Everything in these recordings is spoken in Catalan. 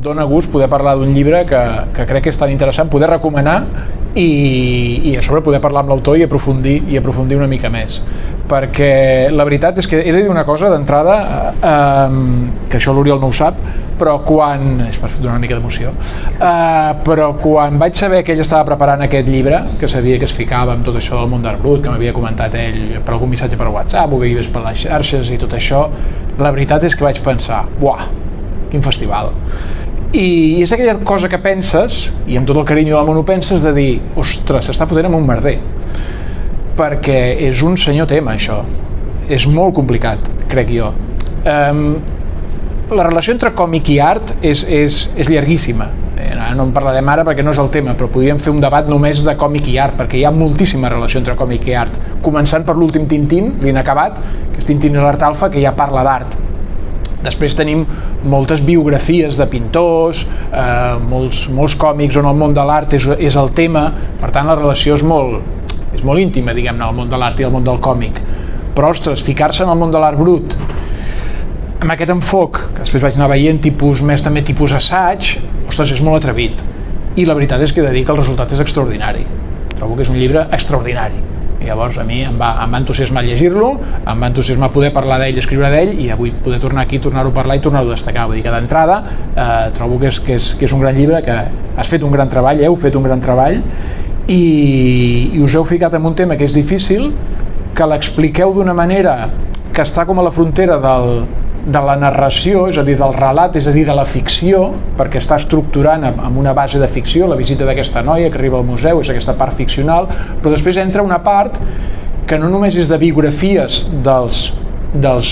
dona gust poder parlar d'un llibre que crec que és tan interessant, poder recomanar i a sobre poder parlar amb l'autor i aprofundir una mica més, perquè la veritat és que he de dir una cosa d'entrada, que això l'Oriol no ho sap, però és per donar una mica d'emoció, però quan vaig saber que ell estava preparant aquest llibre, que sabia que es ficava amb tot això del món d'Art Brut, que m'havia comentat ell per algun missatge per WhatsApp o que hi hagués per les xarxes i tot això, la veritat és que vaig pensar, buah, quin festival. I és aquella cosa que penses, i amb tot el carinyo del món ho penses, de dir, ostres, s'està fotent amb un merder, perquè és un senyor tema, això. És molt complicat, crec jo. La relació entre còmic i art és llarguíssima. No en parlarem ara perquè no és el tema, però podríem fer un debat només de còmic i art, perquè hi ha moltíssima relació entre còmic i art, començant per l'últim Tintín, l'inacabat, que és Tintín i l'Art Alfa, que ja parla d'art. Després tenim moltes biografies de pintors, molts còmics on el món de l'art és el tema, per tant la relació és molt íntima, diguem-ne, el món de l'art i el món del còmic. Però, ostres, ficar-se en el món de l'art brut, amb aquest enfoc, que després vaig anar veient també tipus assaig, ostres, és molt atrevit. I la veritat és que he de dir que el resultat és extraordinari. Trobo que és un llibre extraordinari. I llavors a mi em va entusiasmar llegir-lo, em va entusiasmar poder parlar d'ell, escriure d'ell, i avui poder tornar aquí, tornar-ho a parlar i tornar-ho a destacar. Vull dir que d'entrada trobo que és un gran llibre, que has fet un gran treball, heu fet un gran treball, i us heu ficat en un tema que és difícil, que l'expliqueu d'una manera que està com a la frontera de la narració, és a dir, del relat, és a dir, de la ficció, perquè està estructurant amb una base de ficció, la visita d'aquesta noia que arriba al museu, és aquesta part ficcional, però després entra una part que no només és de biografies dels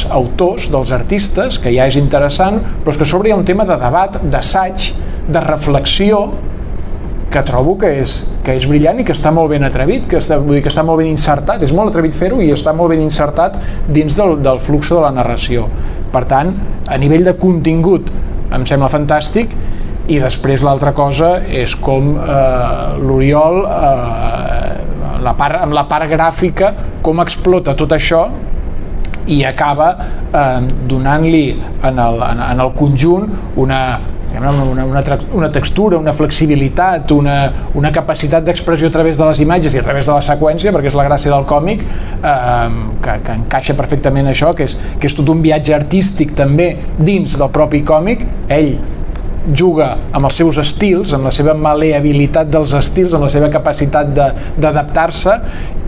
autors, dels artistes, que ja és interessant, però és que a sobre hi ha un tema de debat, d'assaig, de reflexió, que trobo que és brillant i que està molt ben atrevit, que està molt ben insertat, és molt atrevit fer-ho i està molt ben insertat dins del flux de la narració. Per tant, a nivell de contingut em sembla fantàstic, i després l'altra cosa és com l'Oriol, amb la part gràfica, com explota tot això i acaba donant-li en el conjunt una textura, una flexibilitat, una capacitat d'expressió a través de les imatges i a través de la seqüència, perquè és la gràcia del còmic, que encaixa perfectament això, que és tot un viatge artístic també dins del propi còmic. Ell juga amb els seus estils, amb la seva maleabilitat dels estils, amb la seva capacitat d'adaptar-se,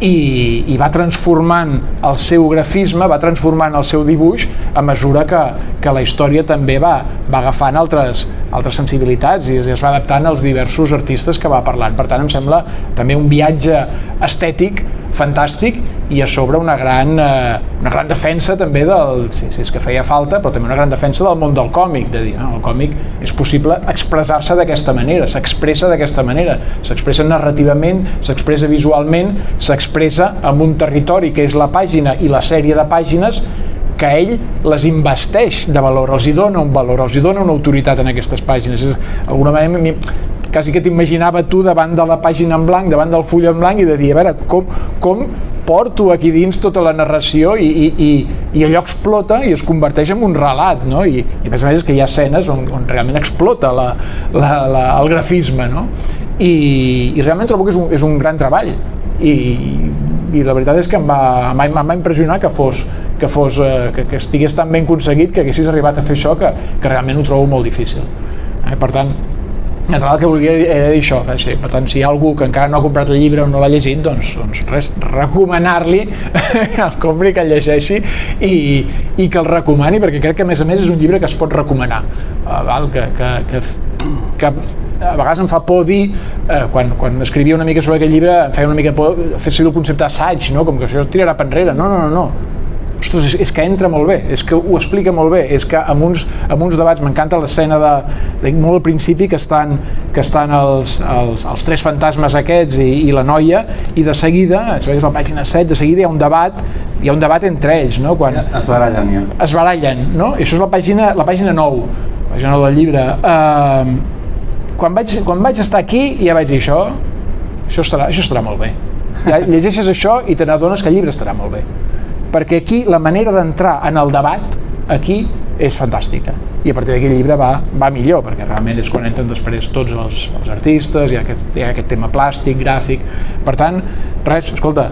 i va transformant el seu grafisme, va transformant el seu dibuix a mesura que la història també va agafant altres sensibilitats i es va adaptant als diversos artistes que va parlant. Per tant, em sembla també un viatge estètic fantàstic, i a sobre una gran defensa també si és que feia falta, però també una gran defensa del món del còmic, de dir, el còmic és possible expressar-se d'aquesta manera, s'expressa d'aquesta manera, s'expressa narrativament, s'expressa visualment, s'expressa en un territori que és la pàgina i la sèrie de pàgines, que ell les investeix de valor, els hi dona un valor, els hi dona una autoritat en aquestes pàgines. D'alguna manera, quasi que t'imaginava tu davant de la pàgina en blanc, davant del full en blanc, i de dir, a veure, com porto aquí dins tota la narració, i allò explota i es converteix en un relat, no? I a més és que hi ha escenes on realment explota el grafisme, no? I realment trobo que és un gran treball, i la veritat és que em va impressionar que estigués tan ben aconseguit, que haguessis arribat a fer això, que realment ho trobo molt difícil. Per tant, el que volia dir això. Per tant, si hi ha algú que encara no ha comprat el llibre o no l'ha llegit, doncs res, recomanar-li que el compri, que el llegeixi i que el recomani, perquè crec que a més és un llibre que es pot recomanar, que a vegades em fa por dir, quan escrivia una mica sobre aquest llibre, em feia una mica por fer servir el concepte assaig, no? Com que això tirarà per enrere. No. Ostres, és que entra molt bé, és que ho explica molt bé, és que amb uns debats, m'encanta l'escena molt al principi, que estan els tres fantasmes aquests i la noia, i de seguida, és la pàgina 7, de seguida hi ha un debat entre ells, no? Quan es barallen, ja. Es barallen, no? I això és la pàgina 9, del llibre. Quan vaig estar aquí ja vaig dir això estarà molt bé. Ja llegeixes això i te n'adones que el llibre estarà molt bé. Perquè aquí la manera d'entrar en el debat, aquí és fantàstica, i a partir d'aquell llibre va millor, perquè realment és quan entren després tots els artistes, hi ha aquest tema plàstic, gràfic. Per tant, res, escolta,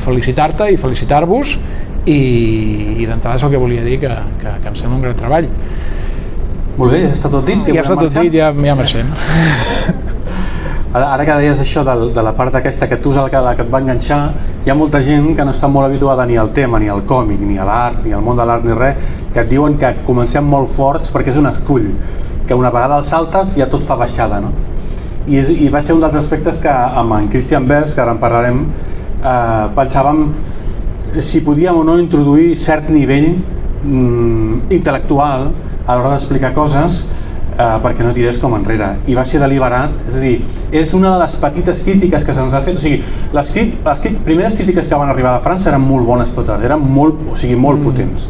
felicitar-te i felicitar-vos, i d'entrada és el que volia dir, que em sembla un gran treball. Molt bé, ja està tot dit. Ja està tot dit, ja marxem. Ara que deies això de la part aquesta que tu és la que et va enganxar, hi ha molta gent que no està molt habituada ni al tema, ni al còmic, ni a l'art, ni al món de l'art, ni res, que et diuen que comencem molt forts perquè és un escull, que una vegada els saltes ja tot fa baixada, no? I va ser un dels aspectes que amb en Christian Berst, que ara en parlarem, pensàvem si podíem o no introduir cert nivell intel·lectual a l'hora d'explicar coses, perquè no tirés com enrere, i va ser deliberat. És a dir, és una de les petites crítiques que se'ns ha fet. O sigui, les primeres crítiques que van arribar de França eren molt bones totes, eren molt potents,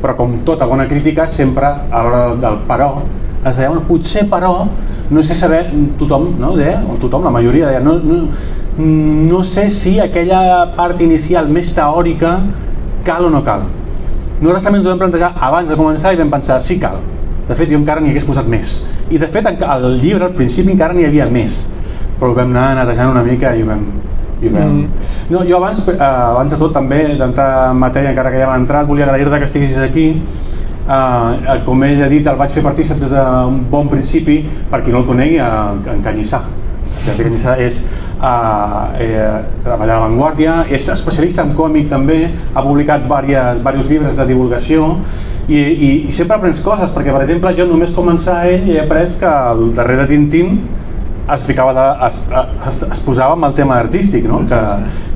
però com tota bona crítica, sempre a l'hora del però es deia, bueno, potser però no sé saber, tothom, no? Tothom, la majoria deia, no sé si aquella part inicial més teòrica cal o no cal. Nosaltres també ens ho vam plantejar abans de començar i vam pensar, sí cal. De fet, jo encara n'hi hagués posat més. I de fet, al llibre, al principi, encara n'hi havia més. Però ho vam anar netejant una mica i ho vam... No, jo abans de tot, també, d'entrar en matèria, encara que ja hem entrat, volia agrair-te que estiguessis aquí. Com ell ha dit, el vaig fer partícip des d'un bon principi, per qui no el conegui, en Canyissà. Canyissà és treballar a La Vanguardia, és especialista en còmic també, ha publicat diversos llibres de divulgació, i sempre aprens coses, perquè per exemple jo només començar ell he après que al darrer de Tintín es posava amb el tema artístic, no?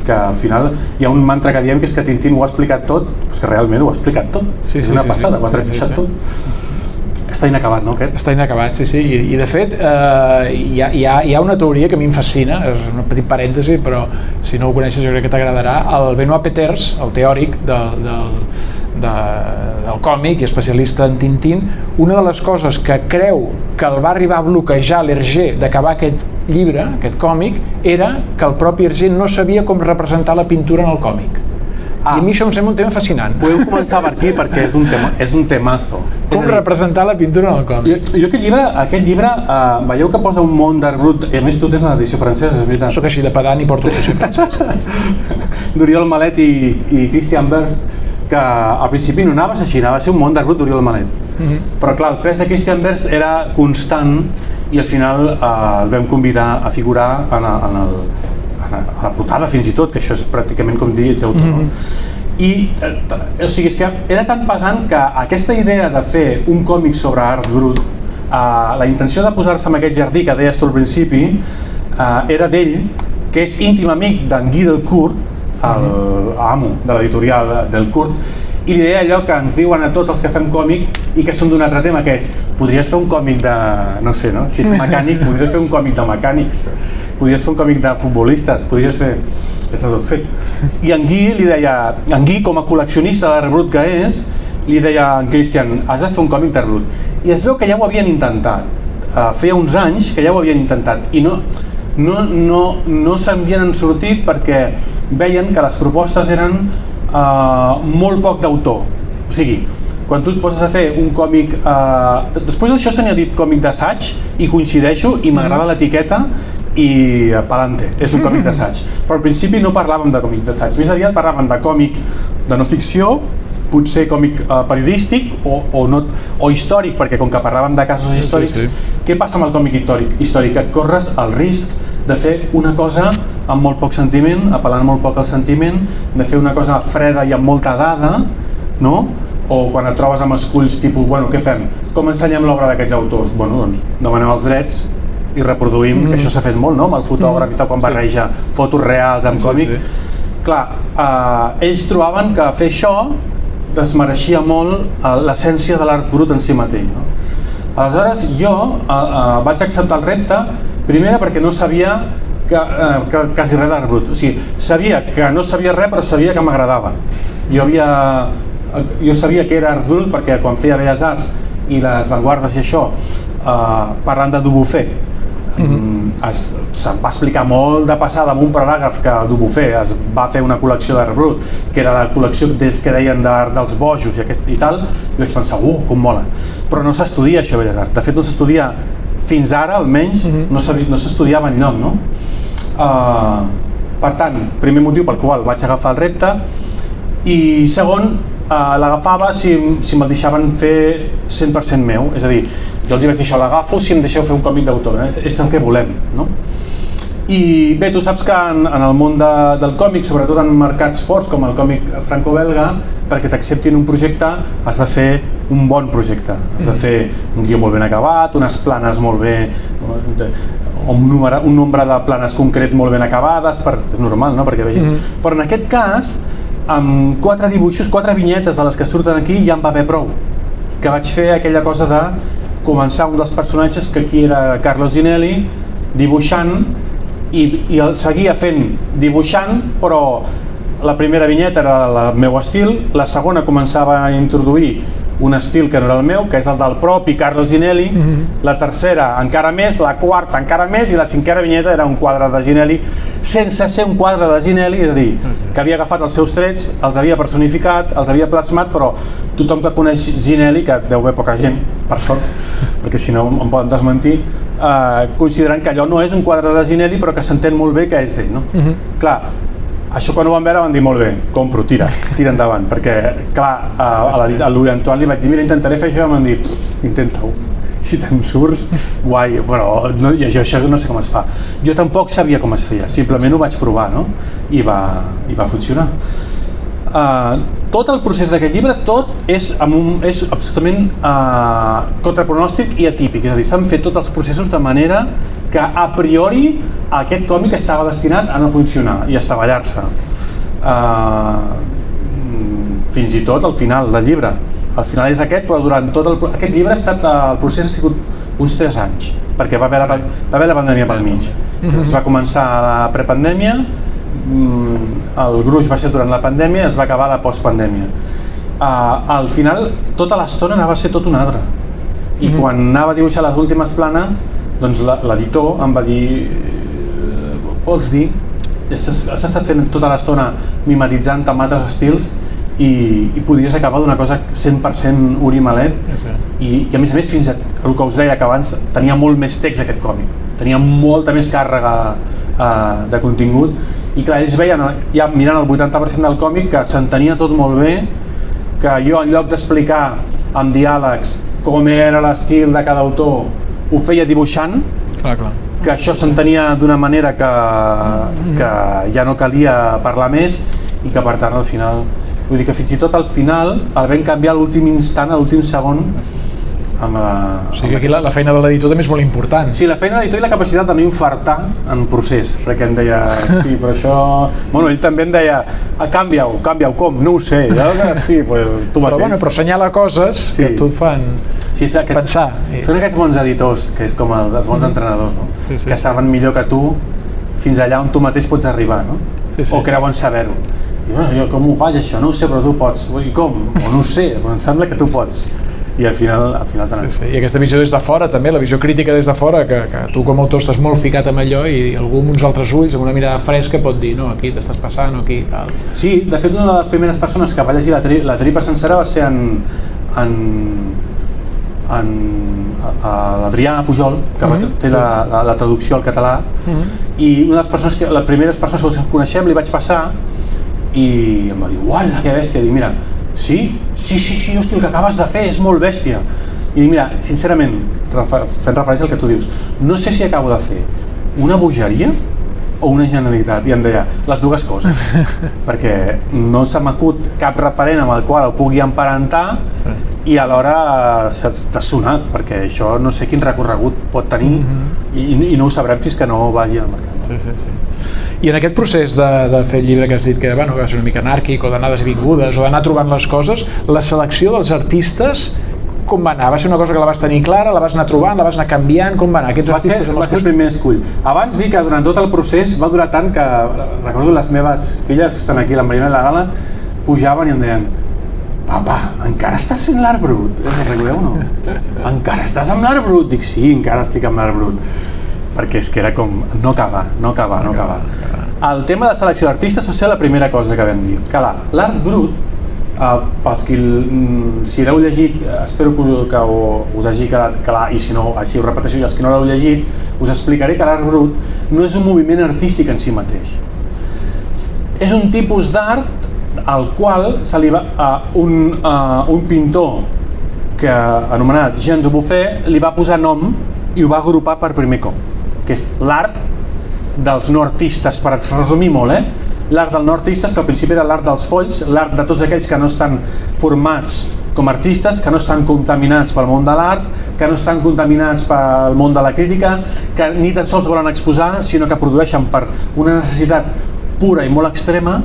Que al final hi ha un mantra que diem que és que Tintín ho ha explicat tot, és que realment ho ha explicat tot, és una passada, ho ha trepitjat tot. Està inacabat, no, aquest? Està inacabat, sí. I de fet, hi ha una teoria que a mi em fascina, és un petit parèntesi, però si no ho coneixes jo crec que t'agradarà. El Benoit Peeters, el teòric del còmic i especialista en Tintín, una de les coses que creu que el va arribar a bloquejar l'Hergé d'acabar aquest llibre, aquest còmic, era que el propi Hergé no sabia com representar la pintura en el còmic. I a mi això em sembla un tema fascinant. Podeu començar per aquí perquè és un temazo. Com representar la pintura en el còmic. Jo aquest llibre, veieu que posa un món d'art brut, i a més tu tens l'edició francesa, és veritat. Soc així de pedant i porto l'edició francesa. D'Oriol Malet i Christian Berst, que al principi no anaves així, anava a ser un món d'art brut d'Oriol Malet. Però clar, el pes de Christian Berst era constant i al final el vam convidar a figurar a la portada fins i tot, que això és pràcticament com dir ets autor, no? O sigui, és que era tan pesant que aquesta idea de fer un còmic sobre art brut, la intenció de posar-se en aquest jardí que deies tu al principi, era d'ell, que és íntim amic d'en Guy Delcourt, l'amo de l'editorial Delcourt, i li deia allò que ens diuen a tots els que fem còmic i que són d'un altre tema, que és, podries fer un còmic de, no sé, no? Si ets mecànic, podries fer un còmic de mecànics, podries fer un còmic de futbolistes, podries fer... Està tot fet. I en Guy li deia, en Guy com a col·leccionista d'art brut que és, li deia a en Christian, has de fer un còmic d'art brut. I es veu que ja ho havien intentat, feia uns anys que ja ho havien intentat, i no se'n havien sortit perquè veien que les propostes eren molt poc d'autor. O sigui, quan tu et poses a fer un còmic... Després d'això se n'hi ha dit còmic d'assaig, i coincideixo, i m'agrada l'etiqueta, i pa'lante, és un còmic d'assaig. Però al principi no parlàvem de còmic d'assaig, més aviat parlàvem de còmic de no ficció, potser còmic periodístic o històric, perquè com que parlàvem de casos històrics, què passa amb el còmic històric? Que corres el risc de fer una cosa amb molt poc sentiment, apel·lant molt poc al sentiment, de fer una cosa freda i amb molta dada, no? O quan et trobes amb esculls tipus, bueno, què fem? Com ensenyem l'obra d'aquests autors? Bueno, doncs demanem els drets i reproduïm, que això s'ha fet molt, no? Amb el fotògraf i tal, quan barreja fotos reals amb còmic. Clar, ells trobaven que fer això desmereixia molt l'essència de l'art brut en si mateix, no? Aleshores jo vaig acceptar el repte, primera perquè no sabia quasi res d'art brut, o sigui, sabia que no sabia res però sabia que m'agradava. Jo sabia que era art brut perquè quan feia Belles Arts i les Vanguardes i això, parlant de Dubuffet, se'n va explicar molt de passada amb un paràgraf que Dubuffet es va fer una col·lecció d'art brut, que era la col·lecció des que deien dels bojos i tal, i vaig pensar, com mola. Però no s'estudia això, Belles Arts. De fet, no s'estudia fins ara, almenys, no s'estudiava enlloc, no? Per tant, primer motiu pel qual vaig agafar el repte, i segon, l'agafava si me'l deixaven fer 100% meu, és a dir, jo els vaig dir això, l'agafo si em deixeu fer un còmic d'autor, és el que volem, no? I bé, tu saps que en el món del còmic, sobretot en mercats forts com el còmic franco-belga, perquè t'acceptin un projecte has de fer un bon projecte, has de fer un guió molt ben acabat, unes planes molt bé, un nombre de planes concret molt ben acabades, és normal, no? Perquè vegin. Però en aquest cas, amb 4 dibuixos, 4 vinyetes de les que surten aquí ja em va bé prou, que vaig fer aquella cosa de començar un dels personatges, que aquí era Carlo Ginelli, dibuixant, i el seguia fent dibuixant, però la primera vinyeta era del meu estil, la segona començava a introduir un estil que no era el meu, que és el del propi Carlo Ginelli, la tercera encara més, la quarta encara més, i la cinquena vinyeta era un quadre de Ginelli sense ser un quadre de Ginelli, és a dir, que havia agafat els seus trets, els havia personificat, els havia plasmat, però tothom que coneix Ginelli, que deu haver poca gent, per sort, perquè si no em poden desmentir, considerant que allò no és un quadre de Ginelli, però que s'entén molt bé que és d'ell, no? Clar, això quan ho van veure van dir molt bé, compro, tira endavant, perquè clar, a Louis Antoine li vaig dir, mira, intentaré fer això, i m'han dit, intenta-ho, si te'n surts, guai, però no, això no sé com es fa. Jo tampoc sabia com es feia, simplement ho vaig provar, no? I va funcionar. Tot el procés d'aquest llibre, tot és absolutament contrapronòstic i atípic, és a dir, s'han fet tots els processos de manera que a priori aquest còmic estava destinat a no funcionar i a estavellar-se. Fins i tot al final del llibre. Al final és aquest, però durant tot aquest llibre el procés ha sigut uns 3 anys, perquè va haver la pandèmia pel mig. Es va començar la prepandèmia, el gruix va ser durant la pandèmia, es va acabar la postpandèmia. Al final, tota l'estona anava a ser tot un altre. I quan anava a dibuixar les últimes planes, doncs l'editor em va dir, pots dir, has estat fent tota l'estona mimetitzant amb altres estils i podries acabar d'una cosa 100% Uri Malet, i a més fins el que us deia que abans tenia molt més text aquest còmic, tenia molta més càrrega de contingut, i clar, ells veien ja mirant el 80% del còmic que s'entenia tot molt bé, que jo en lloc d'explicar amb diàlegs com era l'estil de cada autor ho feia dibuixant, que això s'entenia d'una manera que ja no calia parlar més, i que per tant al final, vull dir que fins i tot al final el vam canviar a l'últim instant, a l'últim segon. O sigui que aquí la feina de l'editor també és molt important. Sí, la feina de l'editor i la capacitat de no infartar en procés, perquè em deia, hosti, però això... Bueno, ell també em deia, canvia-ho, com? No ho sé, hosti, doncs tu mateix. Però assenyala coses que tu et fan pensar. Són aquests bons editors, que és com els bons entrenadors, no? Que saben millor que tu fins allà on tu mateix pots arribar, no? O creuen saber-ho. Jo com ho faig això? No ho sé, però tu pots. I com? O no ho sé, però em sembla que tu pots. I al final tant. I aquesta visió des de fora també, la visió crítica des de fora, que tu com a autor estàs molt ficat amb allò i algú amb uns altres ulls, amb una mirada fresca pot dir, no, aquí t'estàs passant o aquí tal. Sí, de fet una de les primeres persones que va llegir la tripa sencera va ser l'Adrià Pujol, que va fer la traducció al català, i una de les primeres persones que coneixem li vaig passar i em va dir, uala, que bèstia, dic, mira, sí, hosti, el que acabes de fer és molt bèstia. I dic, mira, sincerament, fent referència al que tu dius, no sé si acabo de fer una bogeria o una genialitat, i em deia, les dues coses, perquè no se m'acut cap referent amb el qual ho pugui emparentar, i alhora t'ha sonat, perquè això no sé quin recorregut pot tenir, i no ho sabrem fins que no vagi al mercat. Sí. I en aquest procés de fer el llibre que has dit que va ser una mica anàrquic, o d'anades i vingudes, o d'anar trobant les coses, la selecció dels artistes com va anar? Va ser una cosa que la vas tenir clara, la vas anar trobant, la vas anar canviant, com va anar? Va ser el primer escull. Abans dic que durant tot el procés va durar tant que recordo les meves filles que estan aquí, la Marina i la Gala, pujaven i em deien, papa, encara estàs fent l'art brut? Recordeu o no? Encara estàs amb l'art brut? Dic, sí, encara estic amb l'art brut. perquè és que era com no acabar. El tema de selecció d'artistes va ser la primera cosa que vam dir. Clar, l'art brut, pels que si l'heu llegit, espero que us hagi quedat clar, i si no, així ho repeteixo, i els que no l'heu llegit, us explicaré que l'art brut no és un moviment artístic en si mateix. És un tipus d'art al qual se li va, un pintor que anomenat Jean Dubuffet li va posar nom i ho va agrupar per primer cop, que és l'art dels no artistes, per resumir molt, l'art dels no artistes, que al principi era l'art dels folls, l'art de tots aquells que no estan formats com a artistes, que no estan contaminats pel món de l'art, que no estan contaminats pel món de la crítica, que ni tan sols volen exposar, sinó que produeixen per una necessitat pura i molt extrema,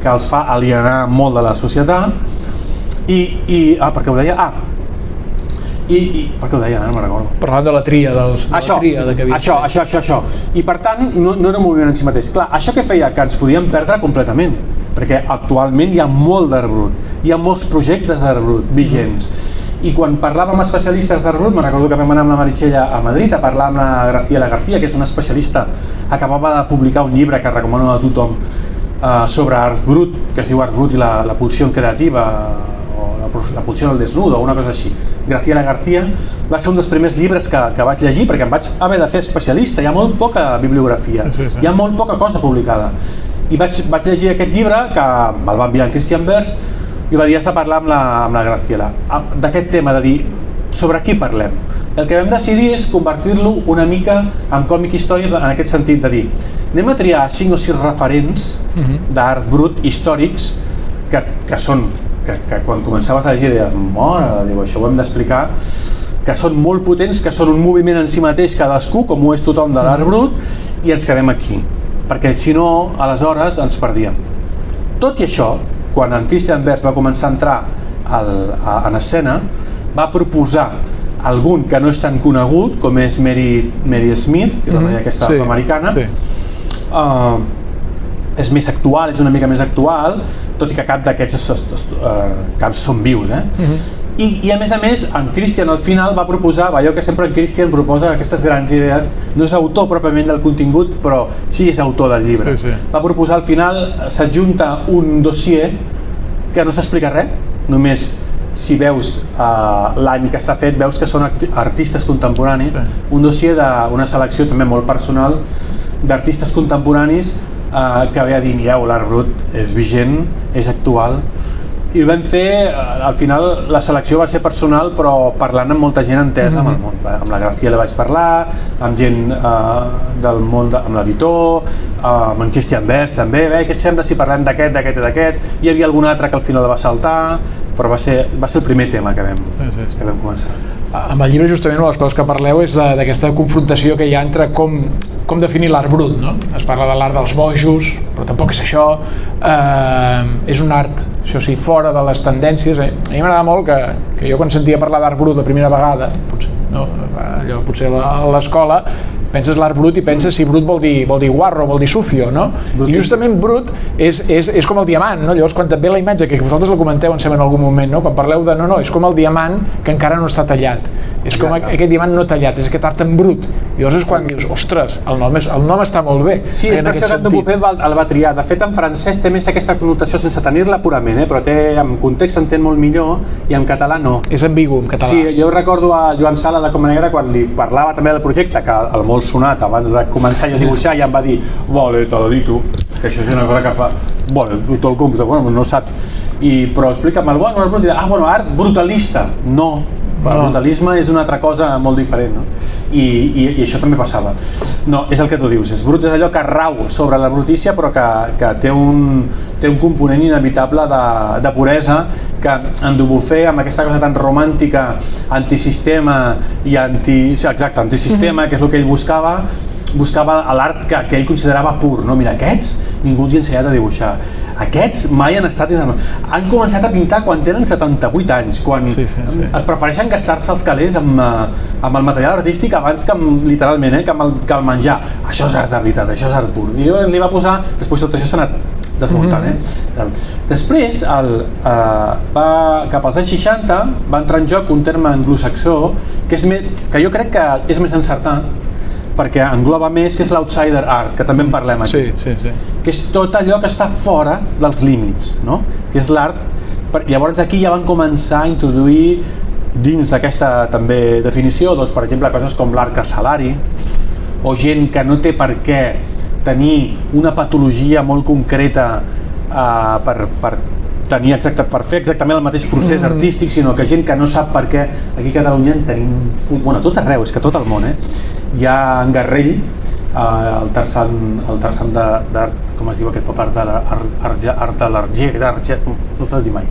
que els fa alienar molt de la societat. Per què ho deia? Per què ho deia? No me'n recordo. Parlant de la tria, Això. I per tant, no era un moviment en si mateix. Clar, això que feia que ens podíem perdre completament, perquè actualment hi ha molt d'art brut, hi ha molts projectes d'art brut vigents. I quan parlàvem amb especialistes d'art brut, me'n recordo que vam anar amb la Meritxella a Madrid a parlar amb la Graciela García, que és una especialista, acabava de publicar un llibre que recomano a tothom sobre art brut, que es diu Art brut i la pulsió creativa, o la pulsió del desnudo, o una cosa així. Graciela García va ser un dels primers llibres que vaig llegir, perquè em vaig haver de fer especialista, hi ha molt poca bibliografia, hi ha molt poca cosa publicada. I vaig llegir aquest llibre, que me'l va enviar en Christian Vers, i va dir, has de parlar amb la Graciela, d'aquest tema, de dir, sobre qui parlem. El que vam decidir és convertir-lo una mica en còmic històric, en aquest sentit de dir, anem a triar 5 o 6 referents d'art brut històrics que són, que quan començaves a llegir deies, mare de Déu, això ho hem d'explicar, que són molt potents, que són un moviment en si mateix cadascú, com ho és tothom de l'art brut, i ens quedem aquí, perquè si no, aleshores ens perdíem. Tot i això, quan en Christian Vers va començar a entrar en escena, va proposar algun que no és tan conegut, com és Mary Smith, que és la noia aquesta afroamericana. És més actual, és una mica més actual, tot i que cap d'aquests caps són vius. I a més, en Christian al final va proposar, allò que sempre en Christian proposa aquestes grans idees, no és autor pròpiament del contingut, però sí és autor del llibre. Va proposar al final, s'adjunta un dossier que no s'explica res, només si veus l'any que està fet, veus que són artistes contemporanis, un dossier d'una selecció també molt personal d'artistes contemporanis que ve a dir, mireu, l'art brut és vigent, és actual, i ho vam fer, al final la selecció va ser personal, però parlant amb molta gent entesa amb el món. Amb la Graciela vaig parlar, amb gent del món, amb l'editor, amb en Christian Vers també, què et sembla si parlem d'aquest, hi havia algun altre que al final va saltar, però va ser el primer tema que vam començar. Amb el llibre justament una de les coses que parleu és d'aquesta confrontació que hi ha entre com definir l'art brut, no? Es parla de l'art dels bojos, però tampoc és això, és un art, això sí, fora de les tendències. A mi m'agrada molt que jo quan sentia parlar d'art brut la primera vegada, potser a l'escola, penses l'art brut i penses si brut vol dir guarro, vol dir sufio, no? I justament brut és com el diamant, no? Llavors quan et ve la imatge, que vosaltres la comenteu en algun moment, no? Quan parleu de no, és com el diamant que encara no està tallat, és com aquest diamant no tallat, és aquest art en brut. I llavors és quan dius, ostres, el nom està molt bé. Sí, és per això que Dubuffet el va triar. De fet, en francès té més aquesta connotació sense tenir-la purament, però en context s'entén molt millor i en català no. És ambigu en català. Sí, jo recordo a Joan Sala de Coma Negra quan li parlava també del projecte, que el molt sonat abans de començar a dibuixar, ja em va dir vale, te lo dic tu, que això és una cosa que fa vale, tu el comptes, bueno, no sap però explica'm el art brutalista, no, el brutalisme és una altra cosa molt diferent, no? I això també passava. No, és el que tu dius, és brut, és allò que rau sobre la brutícia però que té un component inevitable de puresa que en Dubuffet, amb aquesta cosa tan romàntica, antisistema i antisistema, que és el que ell buscava l'art que ell considerava pur, no? Mira, aquests ningú els ha ensenyat a dibuixar, aquests mai han estat han començat a pintar quan tenen 78 anys, quan es prefereixen gastar-se els calés amb el material artístic abans que literalment, que el menjar. Això és art de veritat, això és art pur. I li va posar, després tot això s'ha anat desmuntant. Després, cap als anys 60, va entrar en joc un terme anglosaxó que jo crec que és més encertat, perquè engloba més, que és l'outsider art, que també en parlem aquí. Sí. Que és tot allò que està fora dels límits, no? Que és l'art. Llavors aquí ja van començar a introduir dins d'aquesta també definició, doncs, per exemple, coses com l'art carcelari, o gent que no té per què tenir una patologia molt concreta per fer exactament el mateix procés artístic, sinó que gent que no sap per què. Aquí a Catalunya en tenim, bueno, a tot arreu, és que a tot el món, hi ha en Garrell, el Tarzan d'art, com es diu aquest pop, art de l'Arger, no sé dir mai.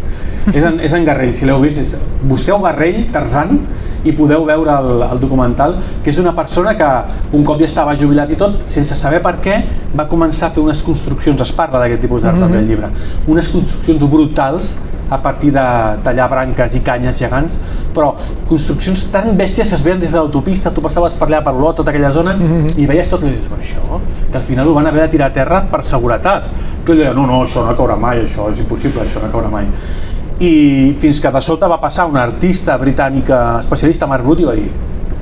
És en Garrell, si l'heu vist, busqueu Garrell, Tarzan, i podeu veure el documental, que és una persona que un cop ja estava jubilat i tot, sense saber per què, va començar a fer unes construccions, es parla d'aquest tipus d'art també al llibre, unes construccions brutals a partir de tallar branques i canyes gegants, però construccions tan bèsties que es veien des de l'autopista, tu passaves per allà per Olot, tota aquella zona, i veies tot i dius, per això, que al final ho van haver de tirar a terra per seguretat. Que ell deia, no, això no caurà mai, això és impossible, això no caurà mai. I fins que de sota va passar una artista britànica especialista en art brut i va dir,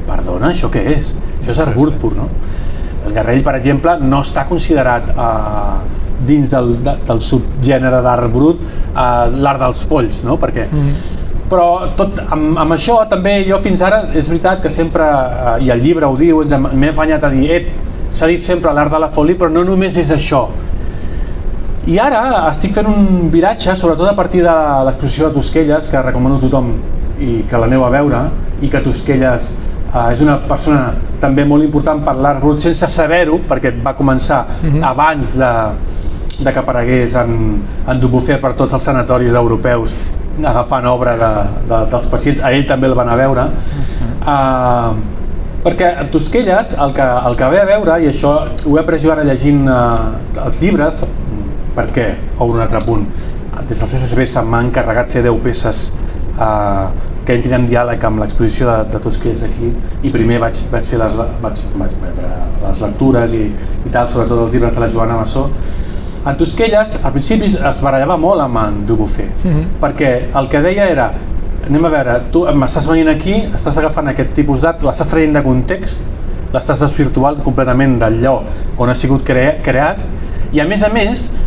perdona, això què és? Això és art brut pur, no? El Garrell, per exemple, no està considerat dins del subgènere d'art brut l'art dels polls, no? Perquè però tot amb això també jo fins ara és veritat que sempre, i el llibre ho diu, m'he afanyat a dir, s'ha dit sempre l'art de la folie, però no només és això. I ara estic fent un viratge, sobretot a partir de l'exposició de Tosquelles, que recomano a tothom i que l'aneu a veure, i que Tosquelles és una persona també molt important per l'art brut sense saber-ho, perquè va començar abans de que aparegués en Dubuffet per tots els sanatoris europeus agafant obra dels pacients, a ell també el van a veure, perquè a Tosquelles el que ve a veure, i això ho he après jo ara llegint els llibres, perquè, o un altre punt, des del CCCB se m'ha encarregat fer 10 peces que entrin en diàleg amb l'exposició de Tosquelles aquí, i primer vaig fer les lectures i tal, sobretot els llibres de la Joana Massó. En Tosquelles, al principi es barallava molt amb en Dubuffet, perquè el que deia era, anem a veure, tu m'estàs venint aquí, estàs agafant aquest tipus d'art, l'estàs traient de context, l'estàs desvirtuant completament d'allò on ha sigut creat, i a més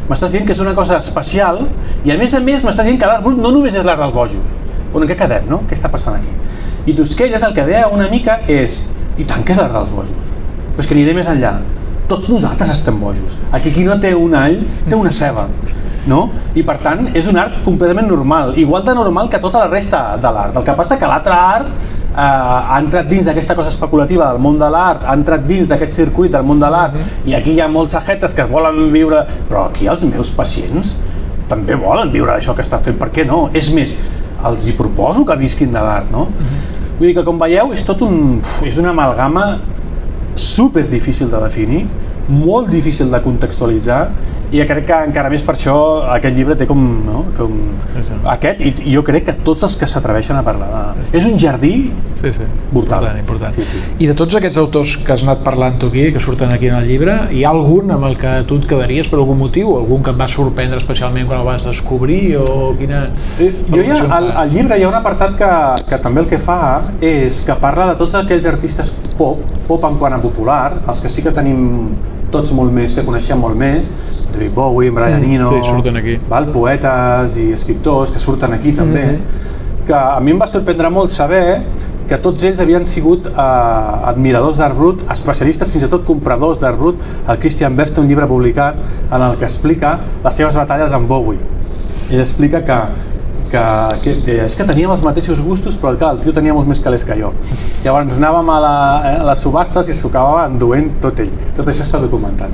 m'estàs dient que és una cosa especial, i a més m'estàs dient que l'art brut no només és l'art dels bojos. On què quedem, no? Què està passant aquí? I Tosquelles el que deia una mica és, i tant que és l'art dels bojos, però és que aniré més enllà. Tots nosaltres estem bojos. Aquí qui no té un all, té una ceba, no? I per tant és un art completament normal, igual de normal que tota la resta de l'art. El que passa que l'altre art ha entrat dins d'aquesta cosa especulativa del món de l'art, ha entrat dins d'aquest circuit del món de l'art, i aquí hi ha molts ajetes que volen viure, però aquí els meus pacients també volen viure d'això que està fent, per què no? És més, els hi proposo que visquin de l'art, no? Vull dir que, com veieu, és una amalgama super difícil de definir, molt difícil de contextualitzar, i jo crec que encara més per això aquest llibre té aquest, i jo crec que tots els que s'atreveixen a parlar és un jardí brutal. Important. Sí. I de tots aquests autors que has anat parlant tu aquí, que surten aquí en el llibre, hi ha algun amb el que tu et quedaries per algun motiu? Algun que et va sorprendre especialment quan el vas descobrir? O quina... Al llibre hi ha un apartat que també el que fa és que parla de tots aquells artistes pop en quant a popular, els que sí que tenim tots molt més, que coneixem molt més, David Bowie, Brian Eno, poetes i escriptors que surten aquí també, que a mi em va sorprendre molt saber que tots ells havien sigut admiradors d'art brut, especialistes, fins i tot compradors d'art brut. El Christian Berst té un llibre publicat en el que explica les seves batalles amb Bowie. Ell explica que és que teníem els mateixos gustos, però clar, el tio tenia molts més calés que jo. Llavors anàvem a les subhastes i s'ho acabava enduent tot ell. Tot això està documentat.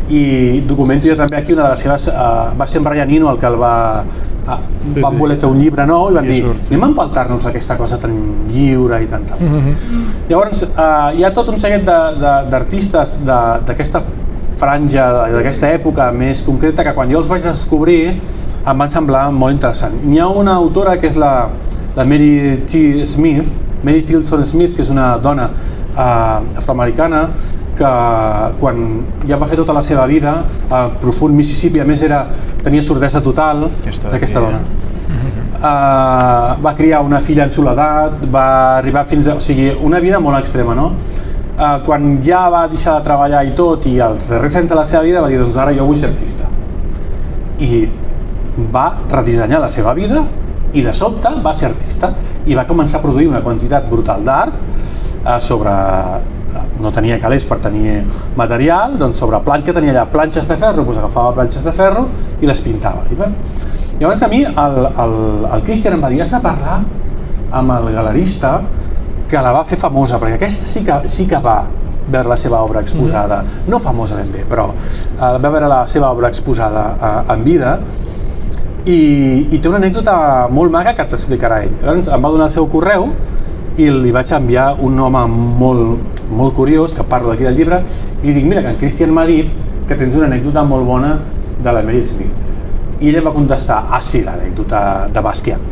I documento jo també aquí una de les seves... va ser en Brian Eno el que el van voler fer un llibre nou i van dir, anem a empaltar-nos aquesta cosa tan lliure i tant. Llavors hi ha tot un seguit d'artistes d'aquesta franja, d'aquesta època més concreta, que quan jo els vaig descobrir em van semblar molt interessant. Hi ha una autora que és la Mary Tilson Smith, que és una dona afroamericana que quan ja va fer tota la seva vida a profund Mississippi, a més tenia sordesa total, d'aquesta dona. Va criar una filla en soledat, va arribar fins a... O sigui, una vida molt extrema, no? quan ja va deixar de treballar i tot, i als darrers anys de la seva vida va dir, doncs ara jo vull ser artista. I va redissenyar la seva vida i de sobte va ser artista i va començar a produir una quantitat brutal d'art sobre... no tenia calés per tenir material, doncs sobre que tenia allà planxes de ferro, doncs agafava planxes de ferro i les pintava. I llavors a mi el Christian em va dir, has de parlar amb el galerista que la va fer famosa, perquè aquesta sí que va veure la seva obra exposada, no famosa ben bé, però va veure la seva obra exposada en vida i té una anècdota molt maca que t'explicarà ell. Llavors em va donar el seu correu i li vaig enviar un home molt curiós, que parlo d'aquí del llibre, i li dic, mira, que en Christian m'ha dit que tens una anècdota molt bona de la Mary Smith. I ella em va contestar, sí, l'anècdota de Basquiat.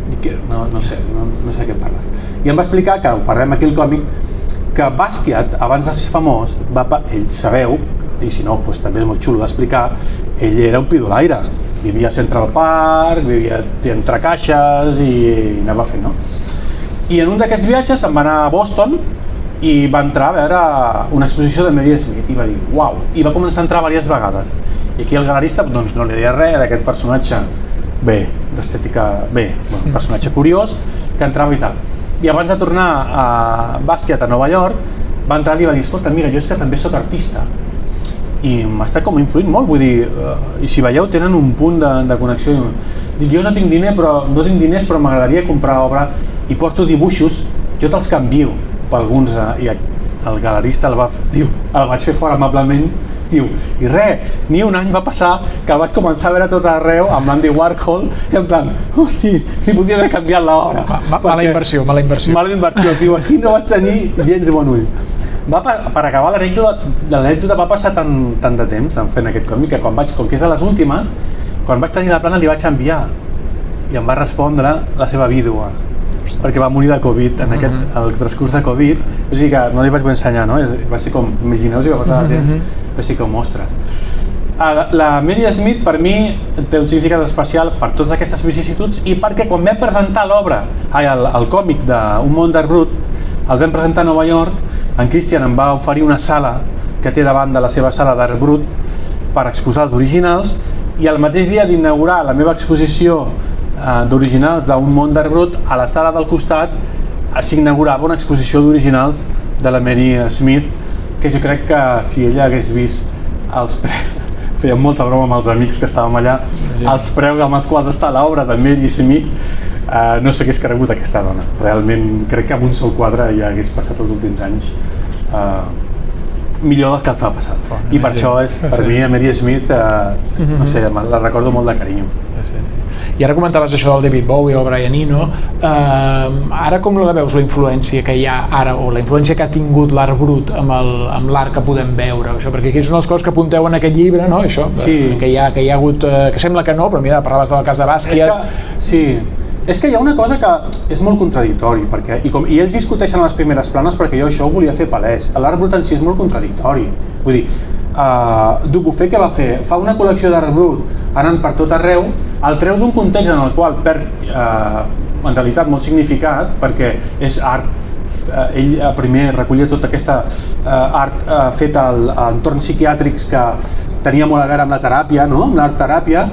Dic, no sé què em parles. I em va explicar, que ho parlem aquí al còmic, que Basquiat, abans de ser famós, ell sabeu, i si no, doncs també és molt xulo d'explicar, ell era un pidolaire. Vivia a Central Park, vivia entre caixes i anava fent, no? I en un d'aquests viatges se'n va anar a Boston i va entrar a veure una exposició de Mary Smith i va dir, uau, i va començar a entrar diverses vegades. I aquí el galerista doncs, no li deia res, era aquest personatge d'estètica, un personatge curiós que entrava i tal. I abans de tornar a Basquiat a Nova York, va entrar i va dir, escolta, mira, jo és que també sóc artista i m'està com influint molt, vull dir, i si veieu tenen un punt de connexió. Dic, jo no tinc diners però m'agradaria comprar obra i porto dibuixos, jo te'ls canvio per alguns, i el galerista el vaig fer fora amablement, diu, i res, ni un any va passar que el vaig començar a veure tot arreu amb l'Andy Warhol i en plan, hosti, li podia haver canviat l'obra. Mala inversió. Mala inversió, diu, aquí no vaig tenir gens bon ull. Per acabar l'anècdota va passar tant de temps fent aquest còmic que com que és de les últimes, quan vaig tenir la plana li vaig enviar i em va respondre la seva vídua perquè va morir de Covid en el transcurs de Covid, o sigui que no li vaig ensenyar, no? Va ser com, imagineu si va passar de temps, va ser com, ostres. La Mary Smith per mi té un significat especial per totes aquestes vicissituds i perquè quan vam presentar l'obra, el còmic d'Un món d'art brut, el vam presentar a Nova York, en Christian em va oferir una sala que té davant de la seva sala d'art brut per exposar els originals i el mateix dia d'inaugurar la meva exposició d'originals d'Un món d'art brut, a la sala del costat s'inaugurava una exposició d'originals de la Mary Smith que jo crec que si ella hagués vist els fèiem molta broma amb els amics que estàvem allà, els preus amb els quals està l'obra de Mary Smith, no s'hagués cregut aquesta dona. Realment crec que amb un sol quadre ja hagués passat els últims anys millor del que els va passar. I per això és, per mi, a Mary Smith, no sé, la recordo molt de carinyo. I ara comentaves això del David Bowie o Brian Eno, ara com la veus la influència que hi ha ara, o la influència que ha tingut l'art brut amb l'art que podem veure, això, perquè aquí és una de les coses que apunteu en aquest llibre, no? Això, que hi ha hagut, que sembla que no, però mira, parlaves del cas de Basquiat. És que hi ha una cosa que és molt contradictori, i ells discuteixen a les primeres planes perquè jo això ho volia fer palès. L'art brut en si és molt contradictori. Vull dir, Dubuffet què va fer? Fa una col·lecció d'art brut anant per tot arreu, el treu d'un context en el qual perd en realitat molt significat, perquè és art, ell primer recollia tota aquesta art feta a entorns psiquiàtrics que tenia molt a veure amb la teràpia, no? Amb l'art teràpia,